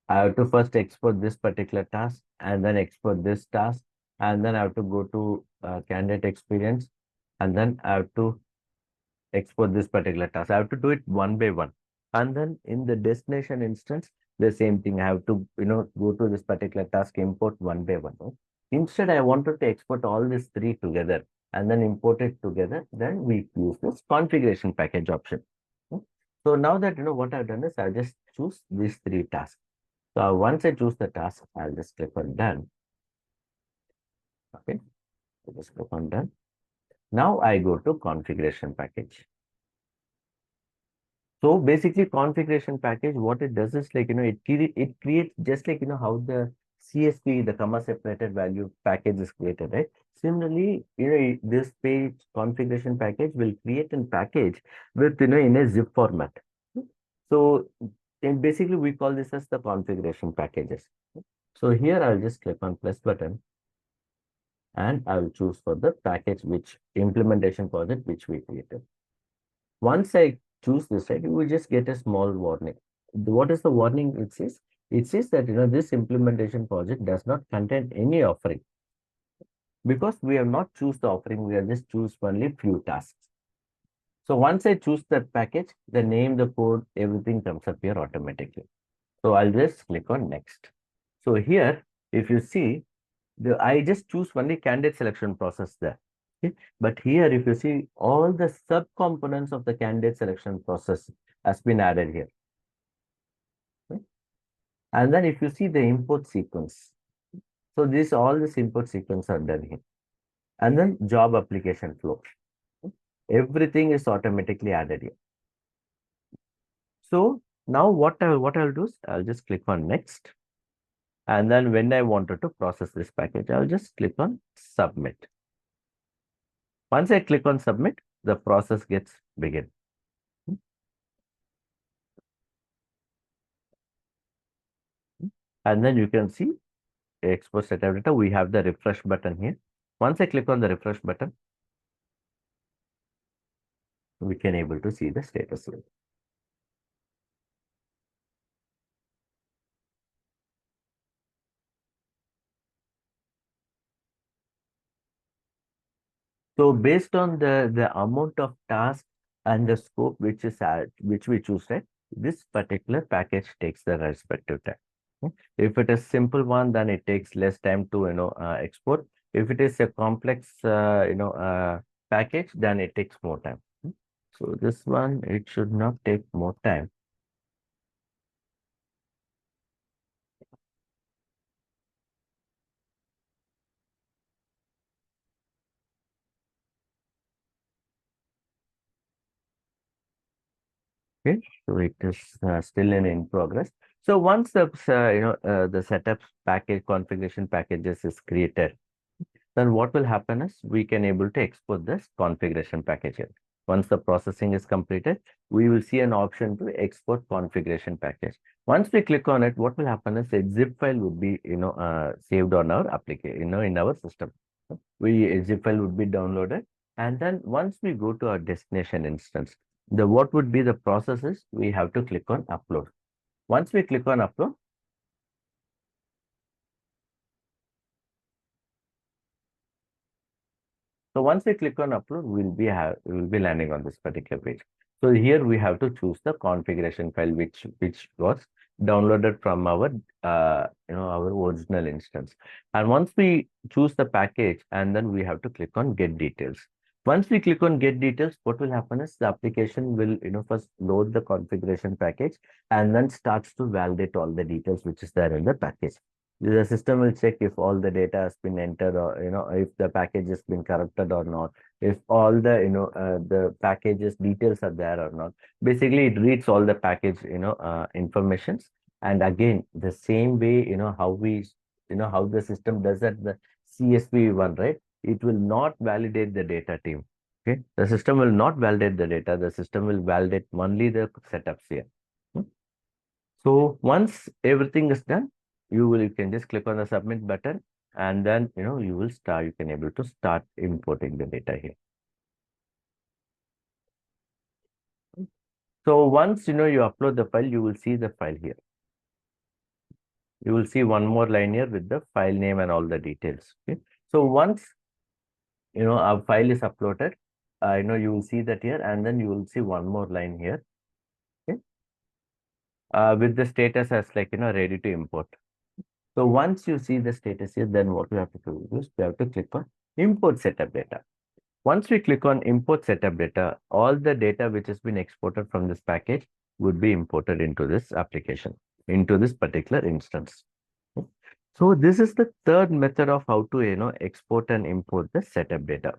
I have to first export this particular task and then export this task, and then I have to go to candidate experience, and then I have to export this particular task. I have to do it one by one. And then in the destination instance, the same thing. I have to, go to this particular task, import one by one. No? Instead, I wanted to export all these three together and then import it together. Then we use this configuration package option. Hmm. So now that you know what I've done is I just choose these three tasks. So once I choose the task, I'll just click on done. Okay, I just click on done. Now I go to configuration package. So basically, configuration package, what it does is like, it creates just like, how the CSV, the comma separated value package is created, right? Similarly, this page configuration package will create a package with, in a zip format. So basically, we call this as the configuration packages. So here I'll just click on plus button and I'll choose for the package which implementation project which we created. Once I choose this, right, you will just get a small warning. What is the warning it says? It says that this implementation project does not contain any offering because we have not choose the offering. We have just choose only few tasks. So once I choose that package, the name, the code, everything comes up here automatically. So I'll just click on next. So here, if you see, I just choose only candidate selection process there. Okay? But here, if you see, all the subcomponents of the candidate selection process has been added here. Okay? And then if you see the import sequence, so all this import sequence are done here. And then job application flow. Okay? Everything is automatically added here. So now what I'll do is I'll just click on next. And then when I wanted to process this package, I'll just click on submit. Once I click on submit, the process gets begin. And then you can see export setup data. We have the refresh button here. Once I click on the refresh button, we can able to see the status here. So based on the amount of task and the scope which we choose, right, this particular package takes the respective time. If it is simple one, then it takes less time to export. If it is a complex package, then it takes more time. So this one, it should not take more time. Okay, so it is still in progress. So once the setup package configuration packages is created, then what will happen is we can able to export this configuration package here. Once the processing is completed, we will see an option to export configuration package. Once we click on it, what will happen is a zip file would be saved on our application, in our system. A zip file would be downloaded, and then once we go to our destination instance, what would be the process is we have to click on upload. Once we click on upload, so once we click on upload, we'll be landing on this particular page. So here we have to choose the configuration file which was downloaded from our our original instance. And once we choose the package, and then we have to click on get details. Once we click on get details, what will happen is the application will first load the configuration package and then starts to validate all the details which is there in the package. The system will check if all the data has been entered, or if the package has been corrupted or not, if all the the packages details are there or not. Basically it reads all the package informations, and again the same way how we how the system does that, the CSV one, right? It will not validate the data team. Okay, the system will not validate the data, the system will validate only the setups here. Hmm. So once everything is done, you can just click on the submit button, and then you can able to start importing the data here. So once you upload the file, you will see the file here. You will see one more line here with the file name and all the details. Okay. So once our file is uploaded, you will see that here, and then you will see one more line here. Okay. With the status as like ready to import. So once you see the status here, then what we have to do is we have to click on import setup data. Once we click on import setup data, all the data which has been exported from this package would be imported into this application, into this particular instance. So this is the third method of how to export and import the setup data.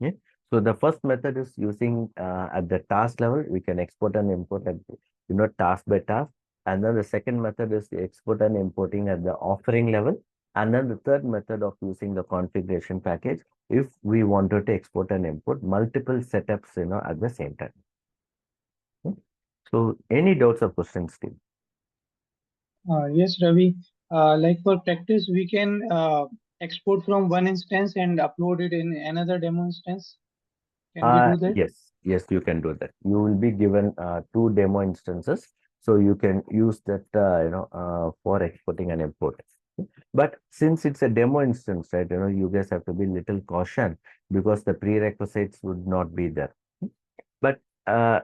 Yeah. So the first method is using at the task level, we can export and import at task by task. And then the second method is the export and importing at the offering level. And then the third method of using the configuration package, if we wanted to export and import multiple setups, at the same time. Okay. So any doubts or questions, Steve? Yes, Ravi. Like for practice, we can export from one instance and upload it in another demo instance. Can we do that? Yes, you can do that. You will be given two demo instances, so you can use that for exporting and import. But since it's a demo instance, right, you guys have to be little caution because the prerequisites would not be there. But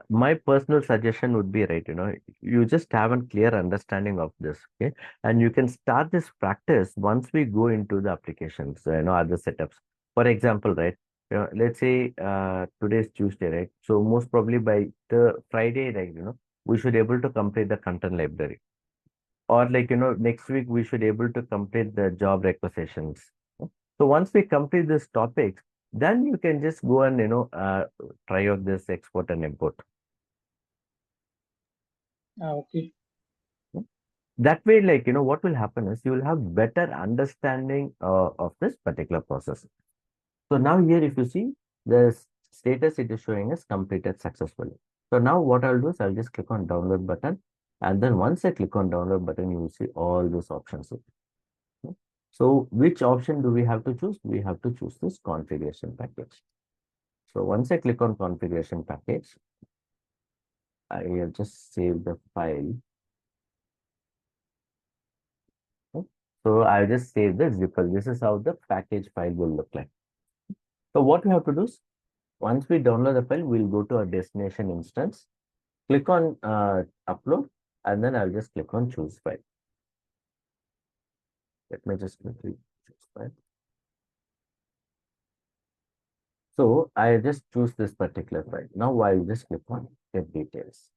my personal suggestion would be, right, you just have a clear understanding of this, okay? And you can start this practice once we go into the applications, other setups. For example, right, let's say today is Tuesday, right? So most probably by the Friday, right, we should able to complete the content library. Or like, next week we should able to complete the job requisitions. So once we complete this topic, then you can just go and try out this export and import. Okay. That way, like what will happen is you will have better understanding of this particular process. So now here, if you see the status, it is showing as completed successfully. So now what I'll do is I'll just click on download button, and then once I click on download button, you will see all those options. So which option do we have to choose? We have to choose this configuration package. So once I click on configuration package, I have just saved the file. Okay. So I just save the zipper. This is how the package file will look like. So what we have to do is once we download the file, we'll go to our destination instance, click on upload, and then I'll just click on choose file. Let me just quickly choose file. So I just choose this particular file. Now I'll just click on get details.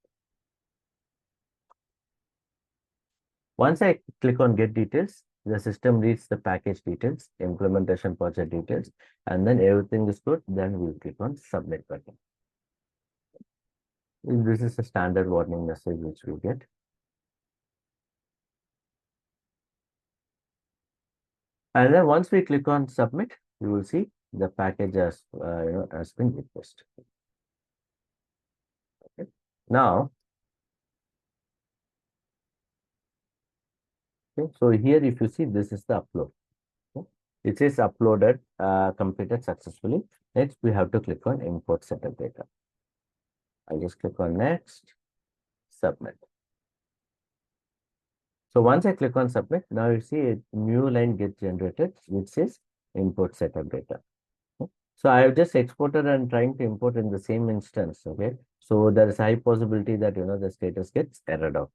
Once I click on get details, the system reads the package details, implementation project details, and then everything is good. Then we'll click on submit button. This is a standard warning message which we get. And then once we click on submit, you will see the package has been requested. Okay. Now, okay, so here if you see, this is the upload. Okay. It says uploaded, completed successfully. Next, we have to click on import setup data. I'll just click on next, submit. So once I click on submit, now you see a new line gets generated, which says import setup data. Okay. So I have just exported and trying to import in the same instance. Okay. So there is high possibility that the status gets errored out.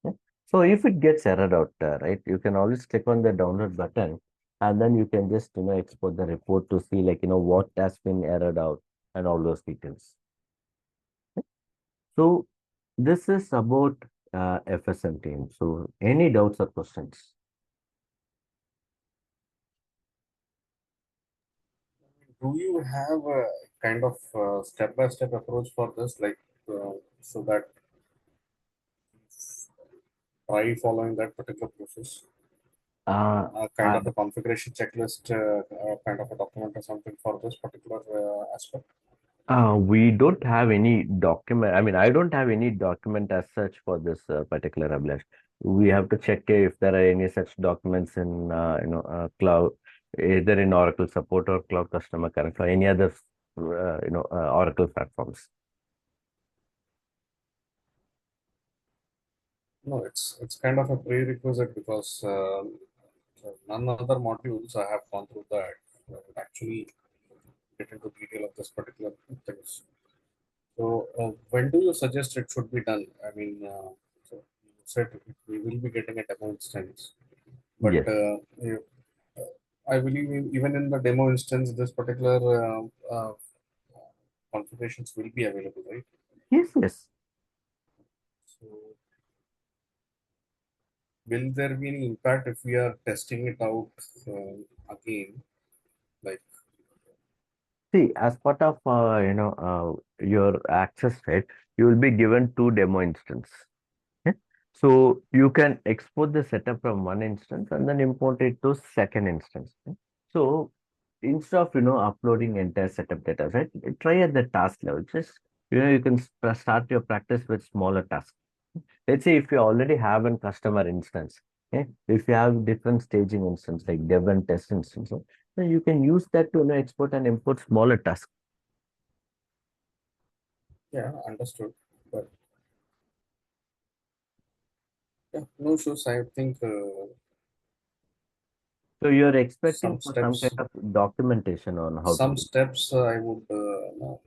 Okay. So if it gets errored out, right, you can always click on the download button, and then you can just export the report to see like what has been errored out and all those details. Okay. So this is about FSM team. So any doubts or questions? Do you have a kind of step-by-step approach for this, like so that try following that particular process? Uh, Kind I, of a configuration checklist, kind of a document or something for this particular aspect? we don't have any document. I mean, I don't have any document as such for this particular Ablash. We have to check if there are any such documents in, cloud, either in Oracle support or cloud customer connect or any other, Oracle platforms. No, it's kind of a prerequisite because none other modules I have gone through that actually get into detail of this particular things. So when do you suggest it should be done? I mean, so you said we will be getting a demo instance, but Yes, I believe even in the demo instance, this particular configurations will be available, right? yes, yes. So will there be any impact if we are testing it out again? Like, See, as part of your access, right, you will be given two demo instance. Okay? So you can export the setup from one instance and then import it to second instance. Okay? So instead of uploading entire setup data, right, try at the task level. Just you can start your practice with smaller tasks. Let's say if you already have a customer instance, okay, if you have different staging instance like dev and test instance, so then you can use that to export and import smaller tasks. yeah, understood. But yeah, no issues. I think So you're expecting some for some kind steps, of documentation on how to some do. steps I would know.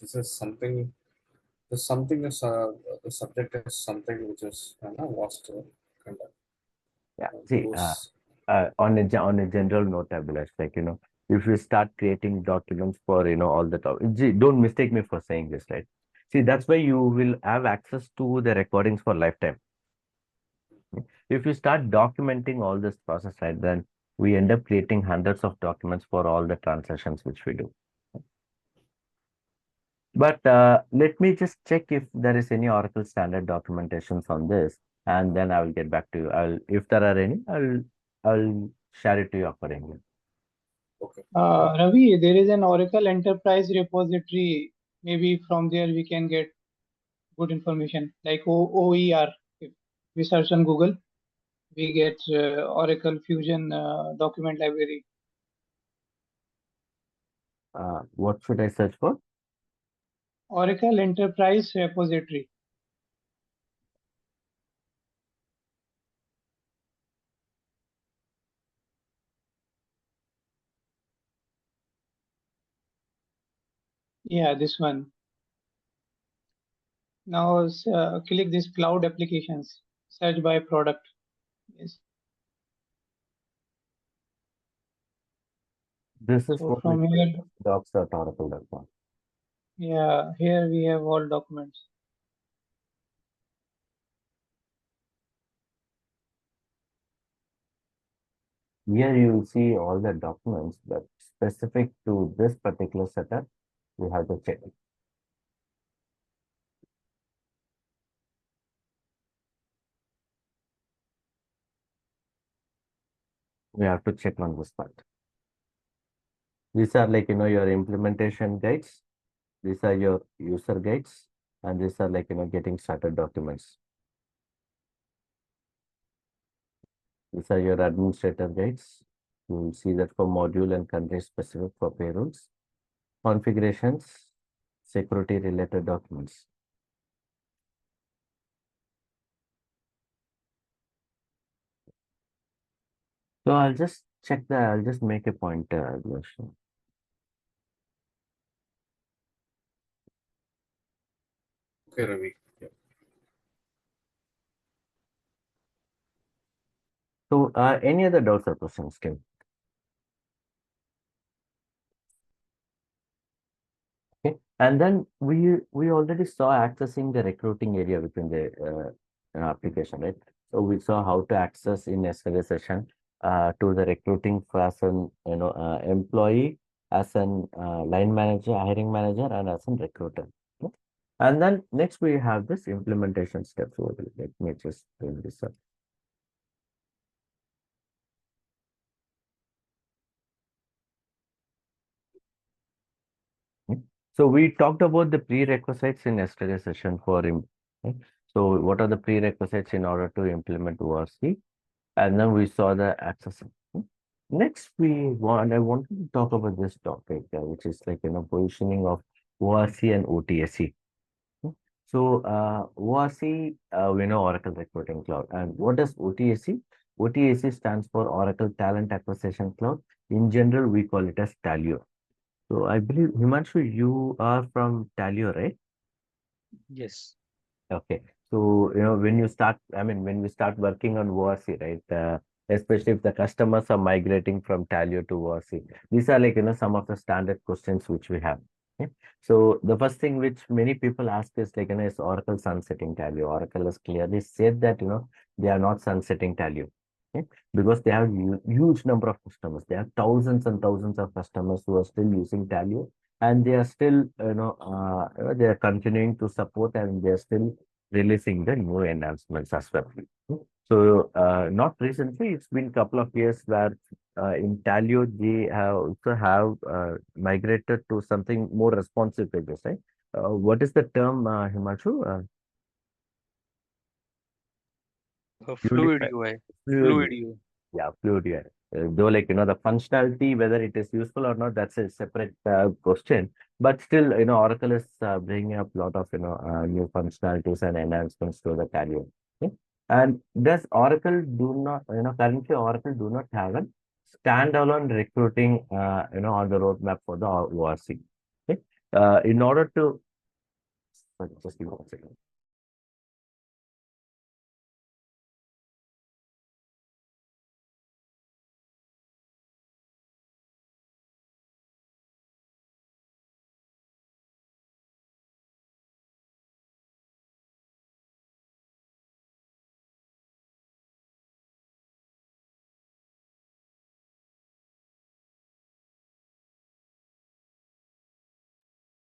This is something. This something is the subject is something which is vast kind of Yeah. See, those. on on a general note, Abhilash, like if you start creating documents for all the topics, don't mistake me for saying this, right? See, that's why you will have access to the recordings for lifetime. If you start documenting all this process, right, then we end up creating hundreds of documents for all the transactions which we do. But let me just check if there is any Oracle standard documentations on this, and then I will get back to you. If there are any, I'll share it to you accordingly. Okay. Ravi, there is an Oracle Enterprise repository. Maybe from there we can get good information, like OER. If we search on Google, we get Oracle Fusion document library. What should I search for? Oracle Enterprise repository. Yeah, this one. Now click this cloud applications. Search by product. Yes. This is So what we from call here, docs.oracle.com. yeah, here we have all documents. Here you will see all the documents, but specific to this particular setup, you have to check it. We have to check on this part. These are like, your implementation guides. These are your user guides. And these are like, getting started documents. These are your administrator guides. You will see that for module and country specific for payrolls, configurations, security related documents. So I'll just check that. I'll just make a point. Okay, Ravi. Yeah. So any other doubts or questions, Kim? Okay. And then we already saw accessing the recruiting area within the application, right? So we saw how to access in yesterday's session to the recruiting as an employee, as an line manager, hiring manager, and as an recruiter. Okay. And then next we have this implementation steps over there. Let me just bring this up. Okay. So we talked about the prerequisites in yesterday's session for him. Okay. So what are the prerequisites in order to implement ORC? And then we saw the access. Next, I wanted to talk about this topic, which is like, positioning of ORC and OTSC. So ORC, we know Oracle Recruiting Cloud. And what is OTAC? OTAC stands for Oracle Talent Acquisition Cloud. In general, we call it as Talio. So I believe, Himanshu, you are from Talio, right? Yes. Okay. So, when you start, I mean, when we start working on ORC, right, especially if the customers are migrating from Talio to ORC, these are like, some of the standard questions which we have. Okay. So, the first thing which many people ask is like, is Oracle sunsetting Talio? Oracle has clearly said that, they are not sunsetting Talio. Okay. Because they have huge number of customers. They have thousands and thousands of customers who are still using Talio, and they are still, they are continuing to support, and they are still releasing the new enhancements as well. So, not recently, it's been a couple of years where in Talio, they have also have migrated to something more responsive pages, right? What is the term, Himanshu? Fluid Fluidify, UI. fluid. Fluid UI. Yeah, fluid, yeah. Though, like, the functionality, whether it is useful or not, that's a separate question. But still, Oracle is bringing up a lot of, new functionalities and enhancements to the Taleo. Okay? And does Oracle do not, currently Oracle do not have a standalone recruiting, on the roadmap for the ORC. Okay? In order to, sorry, just give me 1 second.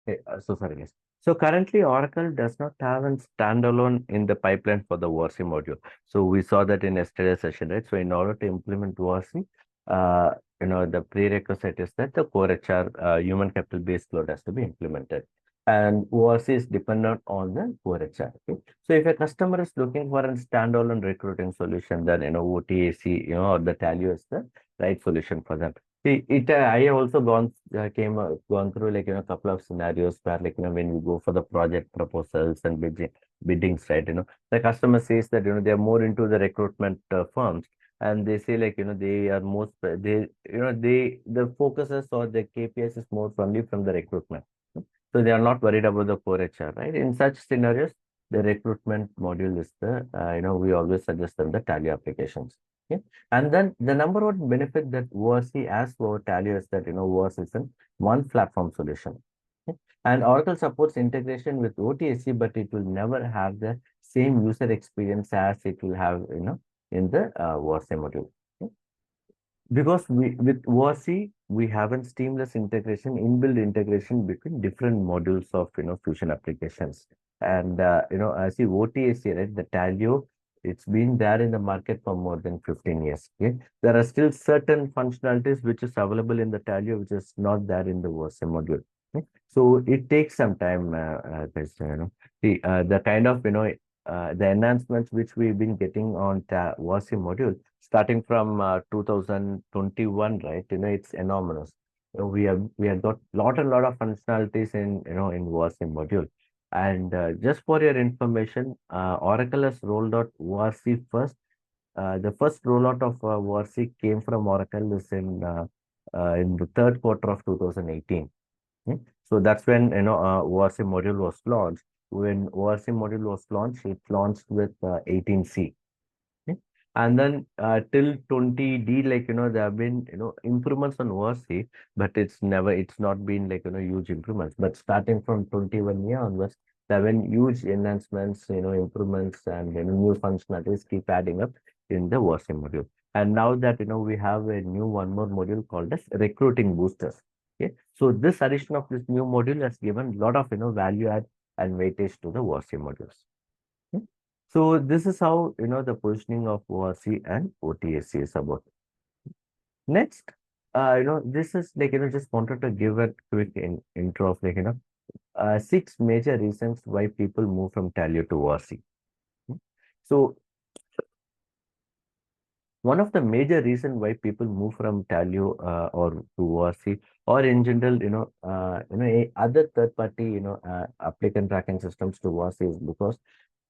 Okay, so sorry, guys. So currently, Oracle does not have a standalone in the pipeline for the ORC module. So we saw that in yesterday's session, right? So in order to implement ORC, uh, the prerequisite is that the core HR, human capital based load has to be implemented. And ORC is dependent on the core HR. Okay? So if a customer is looking for a standalone recruiting solution, then, OTAC, or the Talio is the right solution for them. See, I also gone through, like, a couple of scenarios where, like, when we go for the project proposals and biddings, right, the customer says that, they are more into the recruitment firms, and they say, like, they are most, they, the focuses or the KPIs is more only from the recruitment. So they are not worried about the core HR, right? In such scenarios, the recruitment module is the, we always suggest them the Tally applications. Okay. And then the number one benefit that ORC has for Tally is that, ORC is an one platform solution. Okay. And Oracle supports integration with OTSC, but it will never have the same user experience as it will have, in the ORC module. Okay. Because with ORC, we have a seamless integration, inbuilt integration between different modules of, Fusion applications. And, as the OTAC, right, the Talio, it's been there in the market for more than 15 years. Okay. There are still certain functionalities which is available in the Talio, which is not there in the ORC module. Okay. So it takes some time, guys, the kind of, the enhancements which we've been getting on ORC module starting from 2021, right? It's enormous. We have got lot of functionalities in, in ORC module. And just for your information, Oracle has rolled out ORC first. The first rollout of ORC came from Oracle is in the third quarter of 2018. Okay. So that's when, ORC module was launched. When ORC module was launched, it launched with 18C. Okay. And then till 20D, like, there have been, improvements on ORC, but it's not been like, huge improvements. But starting from 21 year onwards, there have been huge enhancements, improvements, and, new functionalities keep adding up in the ORC module. And now that, we have a new one more module called as recruiting boosters. Okay. So this addition of this new module has given a lot of, value add and weightage to the ORC modules. Okay. So this is how, the positioning of ORC and OTSC is about. Next, this is like, just wanted to give a quick intro of, like, 6 major reasons why people move from Talio to ORC. So one of the major reason why people move from Talio or to ORC, or in general, other third party, applicant tracking systems to WASI is because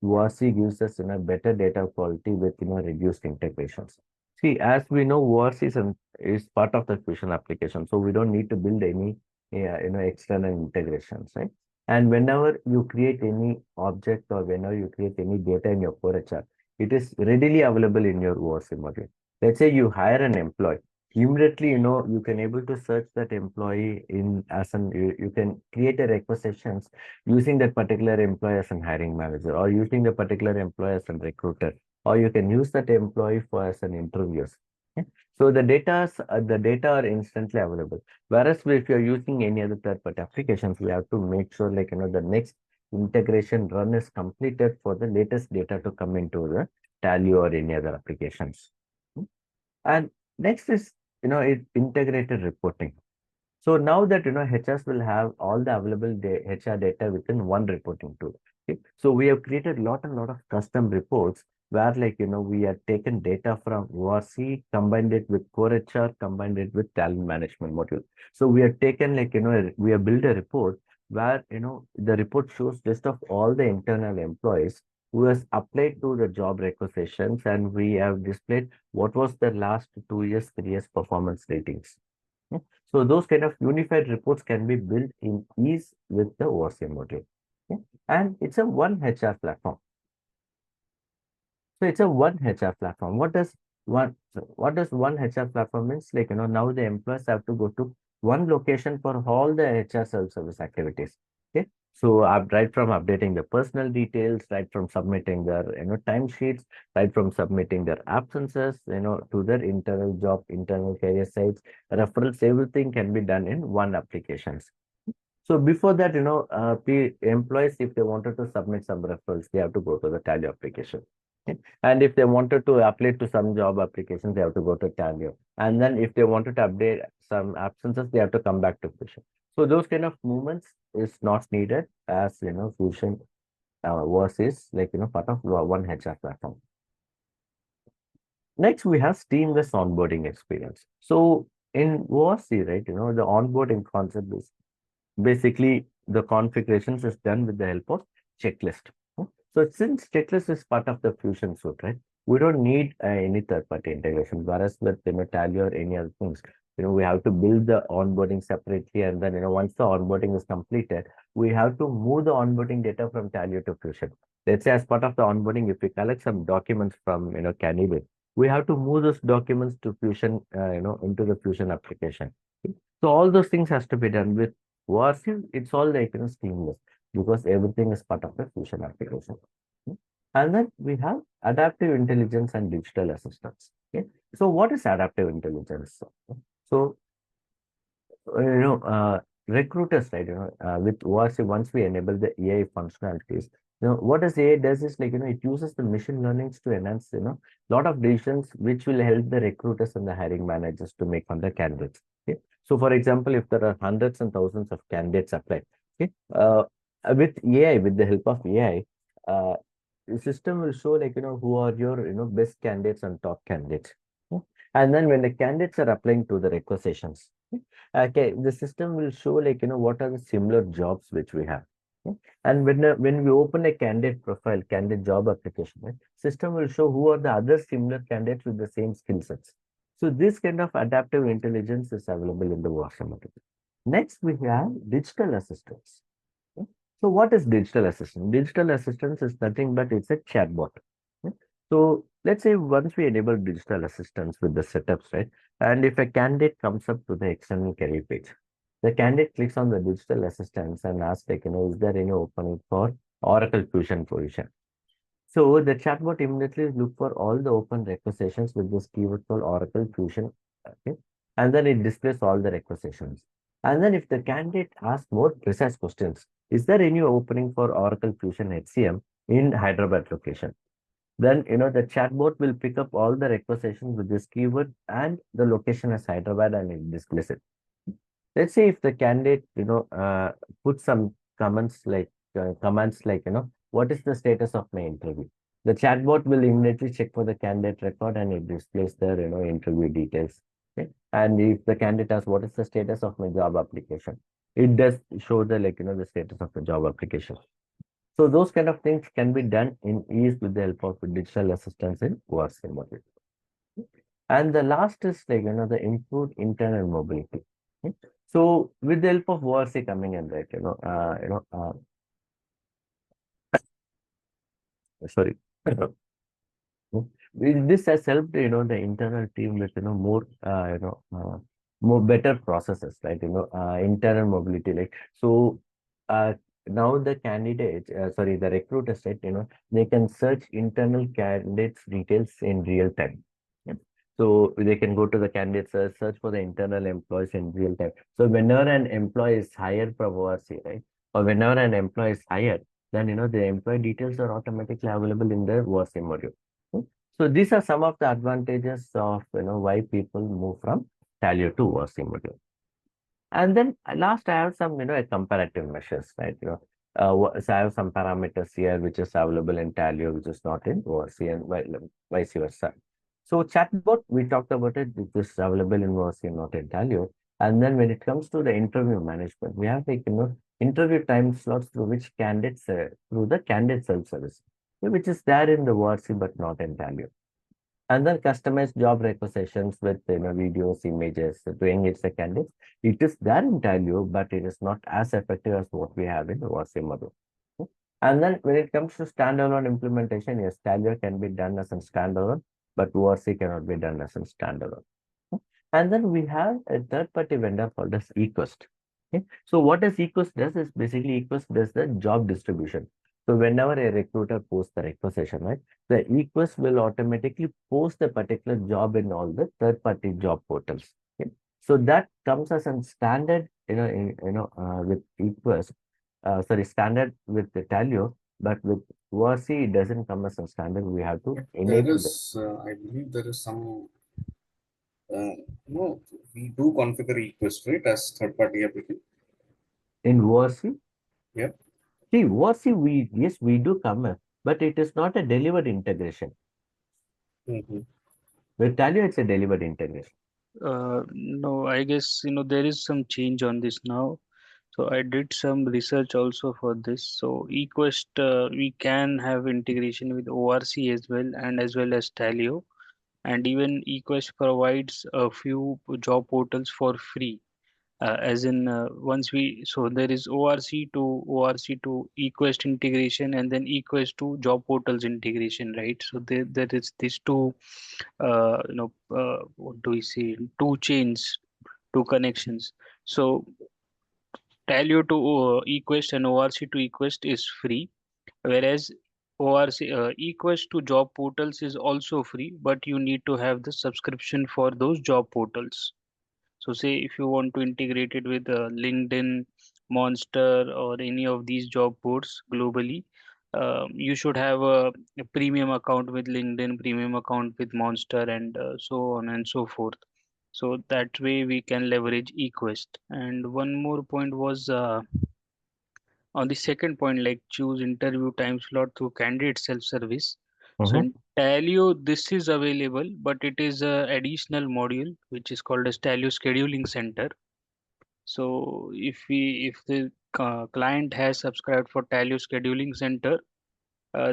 WASI gives us, better data quality with, reduced integrations. See, as we know, WASI is part of the Fusion application, so we don't need to build any, external integrations, right? And whenever you create any object or whenever you create any data in your core HR, it is readily available in your ORC module. Let's say you hire an employee, immediately, you can able to search that employee in as an, you can create a requisitions using that particular employee as an hiring manager, or using the particular employee as a recruiter, or you can use that employee for as an interviews. Okay? So the data are instantly available. Whereas if you're using any other third-party applications, we have to make sure like the next integration run is completed for the latest data to come into the Tally or any other applications. And next is integrated reporting. So now that HRs will have all the available HR data within one reporting tool. Okay? So we have created lot of custom reports where we have taken data from ORC, combined it with core HR, combined it with talent management module. So we have taken we have built a report where the report shows list of all the internal employees who has applied to the job requisitions, and we have displayed what was the last 2 years, 3 years performance ratings. Okay? So those kind of unified reports can be built in ease with the ORC module. Okay? And it's a one HR platform. So it's a one HR platform. What does one HR platform means? Now the employees have to go to one location for all the HR self-service activities. Okay. So right from updating the personal details, right from submitting their timesheets, right from submitting their absences, to their internal job, internal career sites, referrals, everything can be done in one applications. So before that, employees, if they wanted to submit some referrals, they have to go to the Tally application. Okay? And if they wanted to apply to some job applications, they have to go to Tally. And then if they wanted to update some absences, they have to come back to Fusion. So those kind of movements is not needed as, Fusion versus part of one HR platform. Next, we have seamless onboarding experience. So in ORC, right, the onboarding concept is basically the configurations is done with the help of checklist. So since checklist is part of the Fusion suite, right, we don't need any third-party integration. Whereas with Tally or any other things, we have to build the onboarding separately, and then once the onboarding is completed, we have to move the onboarding data from Tally to Fusion. Let's say as part of the onboarding, if we collect some documents from candidate, we have to move those documents to Fusion, into the Fusion application. So all those things has to be done with ORC. It's all seamless because everything is part of the Fusion application. Okay? And then we have adaptive intelligence and digital assistance. Okay. So what is adaptive intelligence? So recruiters, right? With ORC, once we enable the AI functionalities, what does AI does is it uses the machine learnings to enhance lot of decisions which will help the recruiters and the hiring managers to make on the candidates. Okay. So for example, if there are hundreds and thousands of candidates applied, okay, with AI, with the help of AI, the system will show who are your best candidates and top candidates. Okay. And then when the candidates are applying to the requisitions, okay, the system will show what are the similar jobs which we have. Okay. And when we open a candidate profile, candidate job application, right, system will show who are the other similar candidates with the same skill sets. So this kind of adaptive intelligence is available in the WhatsApp model. Next, we have digital assistants. Okay. So what is digital assistant? Digital assistance is nothing but it's a chatbot. Okay. So let's say once we enable digital assistance with the setups, right? And if a candidate comes up to the external career page, the candidate clicks on the digital assistance and asks is there any opening for Oracle Fusion position? So the chatbot immediately look for all the open requisitions with this keyword called Oracle Fusion. Okay. And then it displays all the requisitions. And then if the candidate asks more precise questions, is there any opening for Oracle Fusion HCM in Hyderabad location? Then the chatbot will pick up all the requisitions with this keyword and the location as Hyderabad, and it displays it. Let's say if the candidate put some comments like what is the status of my interview, the chatbot will immediately check for the candidate record and it displays their interview details. Okay? And if the candidate asks, what is the status of my job application? It does show the the status of the job application. So those kind of things can be done in ease with the help of digital assistance in ORC module. And the last is the improved internal mobility. Okay? So with the help of ORC coming in, right, sorry. This has helped, the internal team with, more better processes, right? Internal mobility. Uh, now the candidate, sorry, the recruiter said, they can search internal candidates details in real time. Yeah. So they can go to the candidates, search for the internal employees in real time. So whenever an employee is hired from ORC, right? Or whenever an employee is hired, then, the employee details are automatically available in the ORC module. So these are some of the advantages of why people move from Talio to ORC module. And then last, I have some comparative measures, right? So I have some parameters here which is available in Talio, which is not in ORC, and vice versa. So chatbot, we talked about it, which is available in ORC and not in Talio. And then when it comes to the interview management, we have interview time slots through which candidates through the candidate self-service, which is there in the ORC but not in Talio. And then customized job requisitions with videos, images to engage the candidates. It is there in Talio, but it is not as effective as what we have in the ORC model. And then when it comes to standalone implementation, yes, Talio can be done as a standalone, but ORC cannot be done as a standalone. And then we have a third-party vendor called as eQuest. Okay? So what does eQuest does is basically eQuest does the job distribution. So whenever a recruiter posts the requisition, right, the eQuest will automatically post the particular job in all the third-party job portals. Okay? So that comes as a standard, with eQuest, sorry, standard with the Talio, but with ORC, it doesn't come as a standard. We have to There enable the is, I believe there is some, uh, no, we do configure request, right, as third party application. in ORC. Yeah. See, ORC, yes, we do come, but it is not a delivered integration. Mm-hmm. With Talio, it's a delivered integration. No, I guess there is some change on this now. So I did some research also for this. So eQuest, we can have integration with ORC as well, and as well as Talio, and even eQuest provides a few job portals for free. As in once we so there is ORC to eQuest integration, and then eQuest to job portals integration, right? So there is these two what do we say, two chains, two connections. So Talio to eQuest and ORC to eQuest is free, whereas ORC eQuest to job portals is also free, but you need to have the subscription for those job portals. So say if you want to integrate it with LinkedIn, Monster, or any of these job boards globally, you should have a premium account with LinkedIn, premium account with Monster, and so on and so forth. So that way we can leverage eQuest. And one more point was on the second point, like choose interview time slot through candidate self-service. So Mhm. in Talio, this is available, but it is a additional module which is called as Talio Scheduling Center. So if the client has subscribed for Talio Scheduling Center,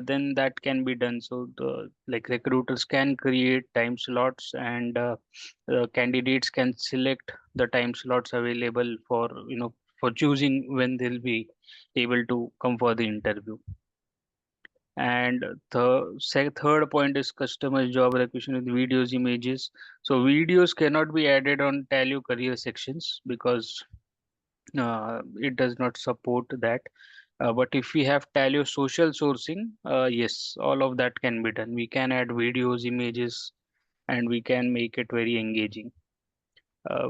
then that can be done. So the like recruiters can create time slots, and candidates can select the time slots available for for choosing when they'll be able to come for the interview. And the third point is customized job requisition with videos, images. So videos cannot be added on Talio career sections because it does not support that. But if we have Talio social sourcing, yes, all of that can be done. We can add videos, images, and we can make it very engaging.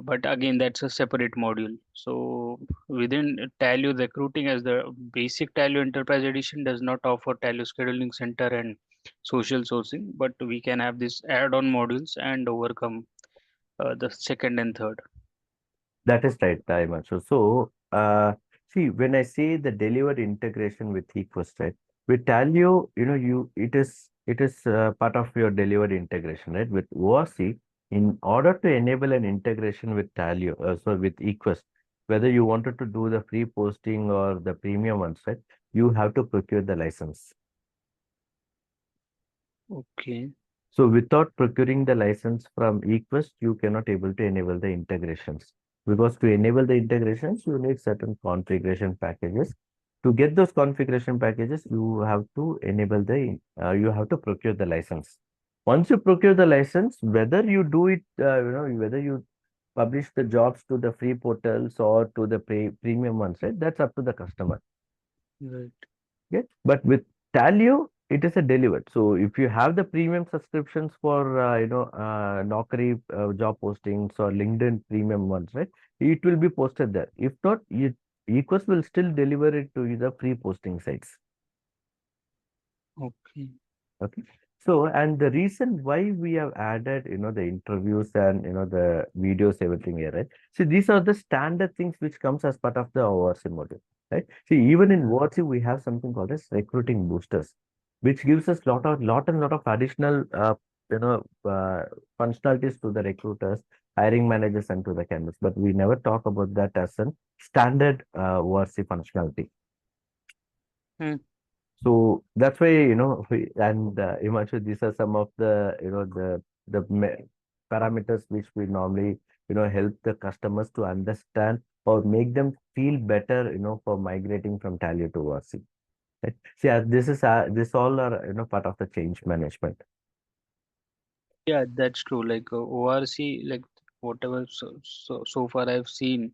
But again, that's a separate module. So within Talio recruiting, as the basic Talio Enterprise Edition does not offer Talio Scheduling Center and social sourcing, but we can have these add-on modules and overcome the second and third. That is right, Himanshu. So, see, when I say the delivered integration with eQuest, right, with Talio, it is part of your delivered integration, right? With ORC, In order to enable an integration with Talio, so with Equest, whether you wanted to do the free posting or the premium ones, right? You have to procure the license. Okay. So without procuring the license from Equest, you cannot able to enable the integrations. Because to enable the integrations, you need certain configuration packages. To get those configuration packages, you have to enable the, you have to procure the license. Once you procure the license, whether you do it, whether you publish the jobs to the free portals or to the premium ones, right? That's up to the customer. Right. Yeah. But with Talio, it is a delivered. So if you have the premium subscriptions for Naukri job postings or LinkedIn premium ones, right? It will be posted there. If not, Equus will still deliver it to the free posting sites. Okay. Okay. So, and the reason why we have added, the interviews and, the videos, everything here, right? See, these are the standard things which comes as part of the ORC module, right? See, even in ORC, we have something called as recruiting boosters, which gives us lot of additional, functionalities to the recruiters, hiring managers, and to the candidates. But we never talk about that as a standard ORC functionality. Hmm. So that's why, Himanshu, these are some of the, parameters which we normally, help the customers to understand or make them feel better, for migrating from Tally to ORC. Right? See, this all are, part of the change management. Yeah, that's true. Like ORC, like whatever so far I've seen,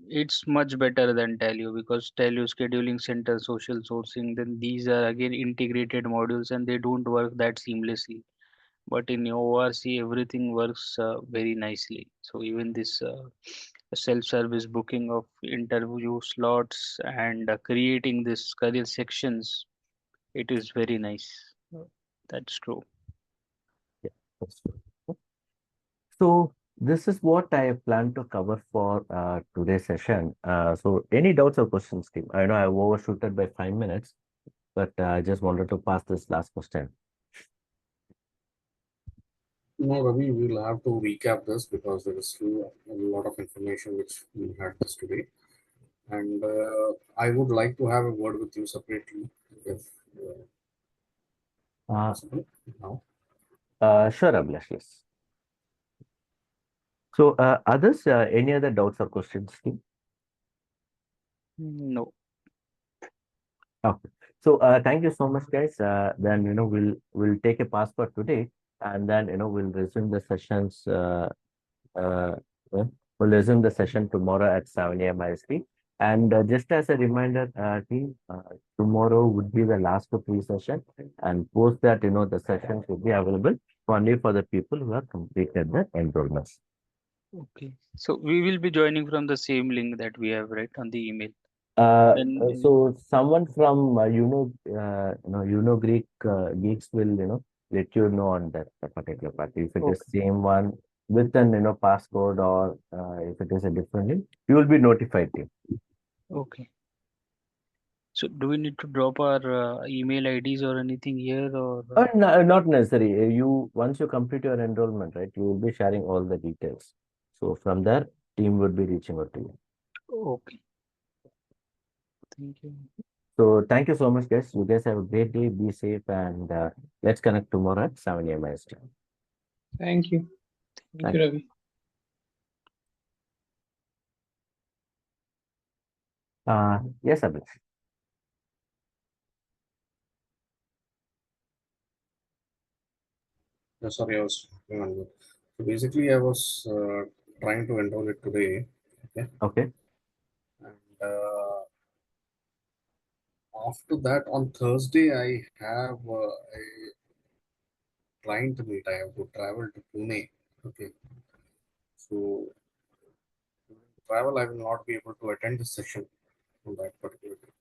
it's much better than Telio, because Telio scheduling center, social sourcing, then these are again integrated modules and they don't work that seamlessly. But in ORC, everything works very nicely. So even this self-service booking of interview slots and creating this career sections, it is very nice. That's true. Yeah, that's true. So this is what I plan to cover for today's session. So any doubts or questions, Kim? I know I overshooted by 5 minutes, but I just wanted to pass this last question. No, Ravi, we'll have to recap this because there is still a lot of information which we had this today. And I would like to have a word with you separately, if Uh, possible now. sure, Abhilash, yes. So others, any other doubts or questions, Kim? No. Okay. So thank you so much, guys. Then we'll take a pass for today, and then we'll resume the sessions. Uh, well, we'll resume the session tomorrow at 7 a.m. IST. And just as a reminder, team, tomorrow would be the last of free session, and post that the sessions will be available only for the people who have completed the enrollments. Okay. So we will be joining from the same link that we have read on the email. Then So someone from Greek geeks will let you know on that particular part. If it is okay. same one with an passcode, or if it is a different link, you will be notified. Team. Okay. So do we need to drop our email IDs or anything here, or No, not necessary. You once you complete your enrollment, right, you will be sharing all the details. So from there, team would be reaching out to you. okay. Thank you. So thank you so much, guys. You guys have a great day. Be safe, and let's connect tomorrow at 7 a.m. IST. Thank you. Thank you, Thank you. Ravi. Yes, Abhilash. Sorry, I was talking on mute. So basically, I was trying to enroll it today. Okay. Okay. And after that, on Thursday, I have a client meet. I have to travel to Pune. Okay. So travel, I will not be able to attend the session on that particular day.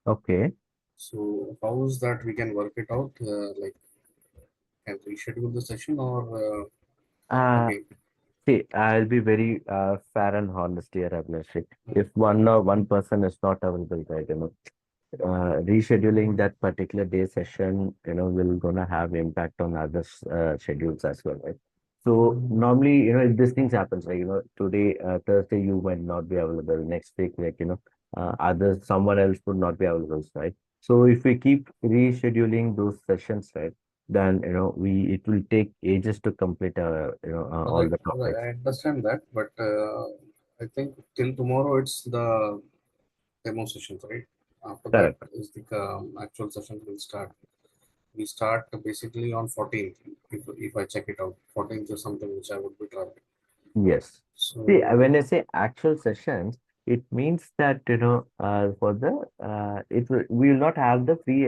Okay. So how is that we can work it out? Like, can we schedule the session or Uh, again? See, I'll be very fair and honest here, Abhilash. If one person is not available, right, rescheduling that particular day session, will gonna have impact on other schedules as well, right? So normally, if these things happens, like, today, Thursday, you might not be available. Next week, like, others, someone else would not be available, right? So if we keep rescheduling those sessions, right, then, it will take ages to complete, all the topics. I understand that, but I think till tomorrow it's the demo sessions, right? After that Correct. is the actual sessions will start. We start basically on 14th. If I check it out, 14th is something which I would be traveling. Yes. See, So when I say actual sessions, it means that, for we will not have the free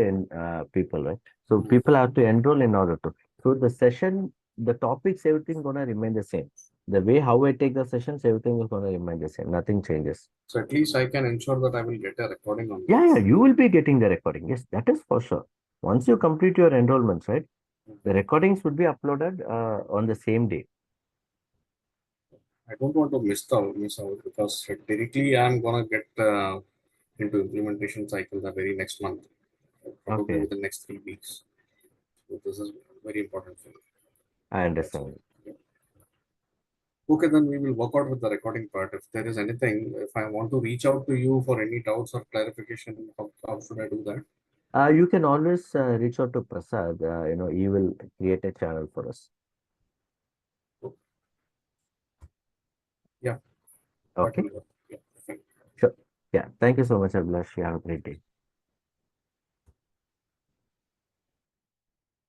people, right? So people have to enroll in order to. So the session, the topics, everything gonna remain the same. The way how I take the sessions, everything is gonna remain the same. Nothing changes. so at least I can ensure that I will get a recording on Yeah, this. yeah, you will be getting the recording. Yes, that is for sure. Once you complete your enrollments, right, the recordings would be uploaded on the same day. I don't want to miss out because directly I'm gonna get into implementation cycle the very next month, probably Okay, within next 3 weeks. So this is very important for me. I That's understand. why. Okay, then we will work out with the recording part. If there is anything, if I want to reach out to you for any doubts or clarification, how should I do that? You can always reach out to Prasad. He will create a channel for us. Yeah, that Okay, will work. Yeah, fine. sure. Yeah, thank you so much, Abhilash. You have a great day.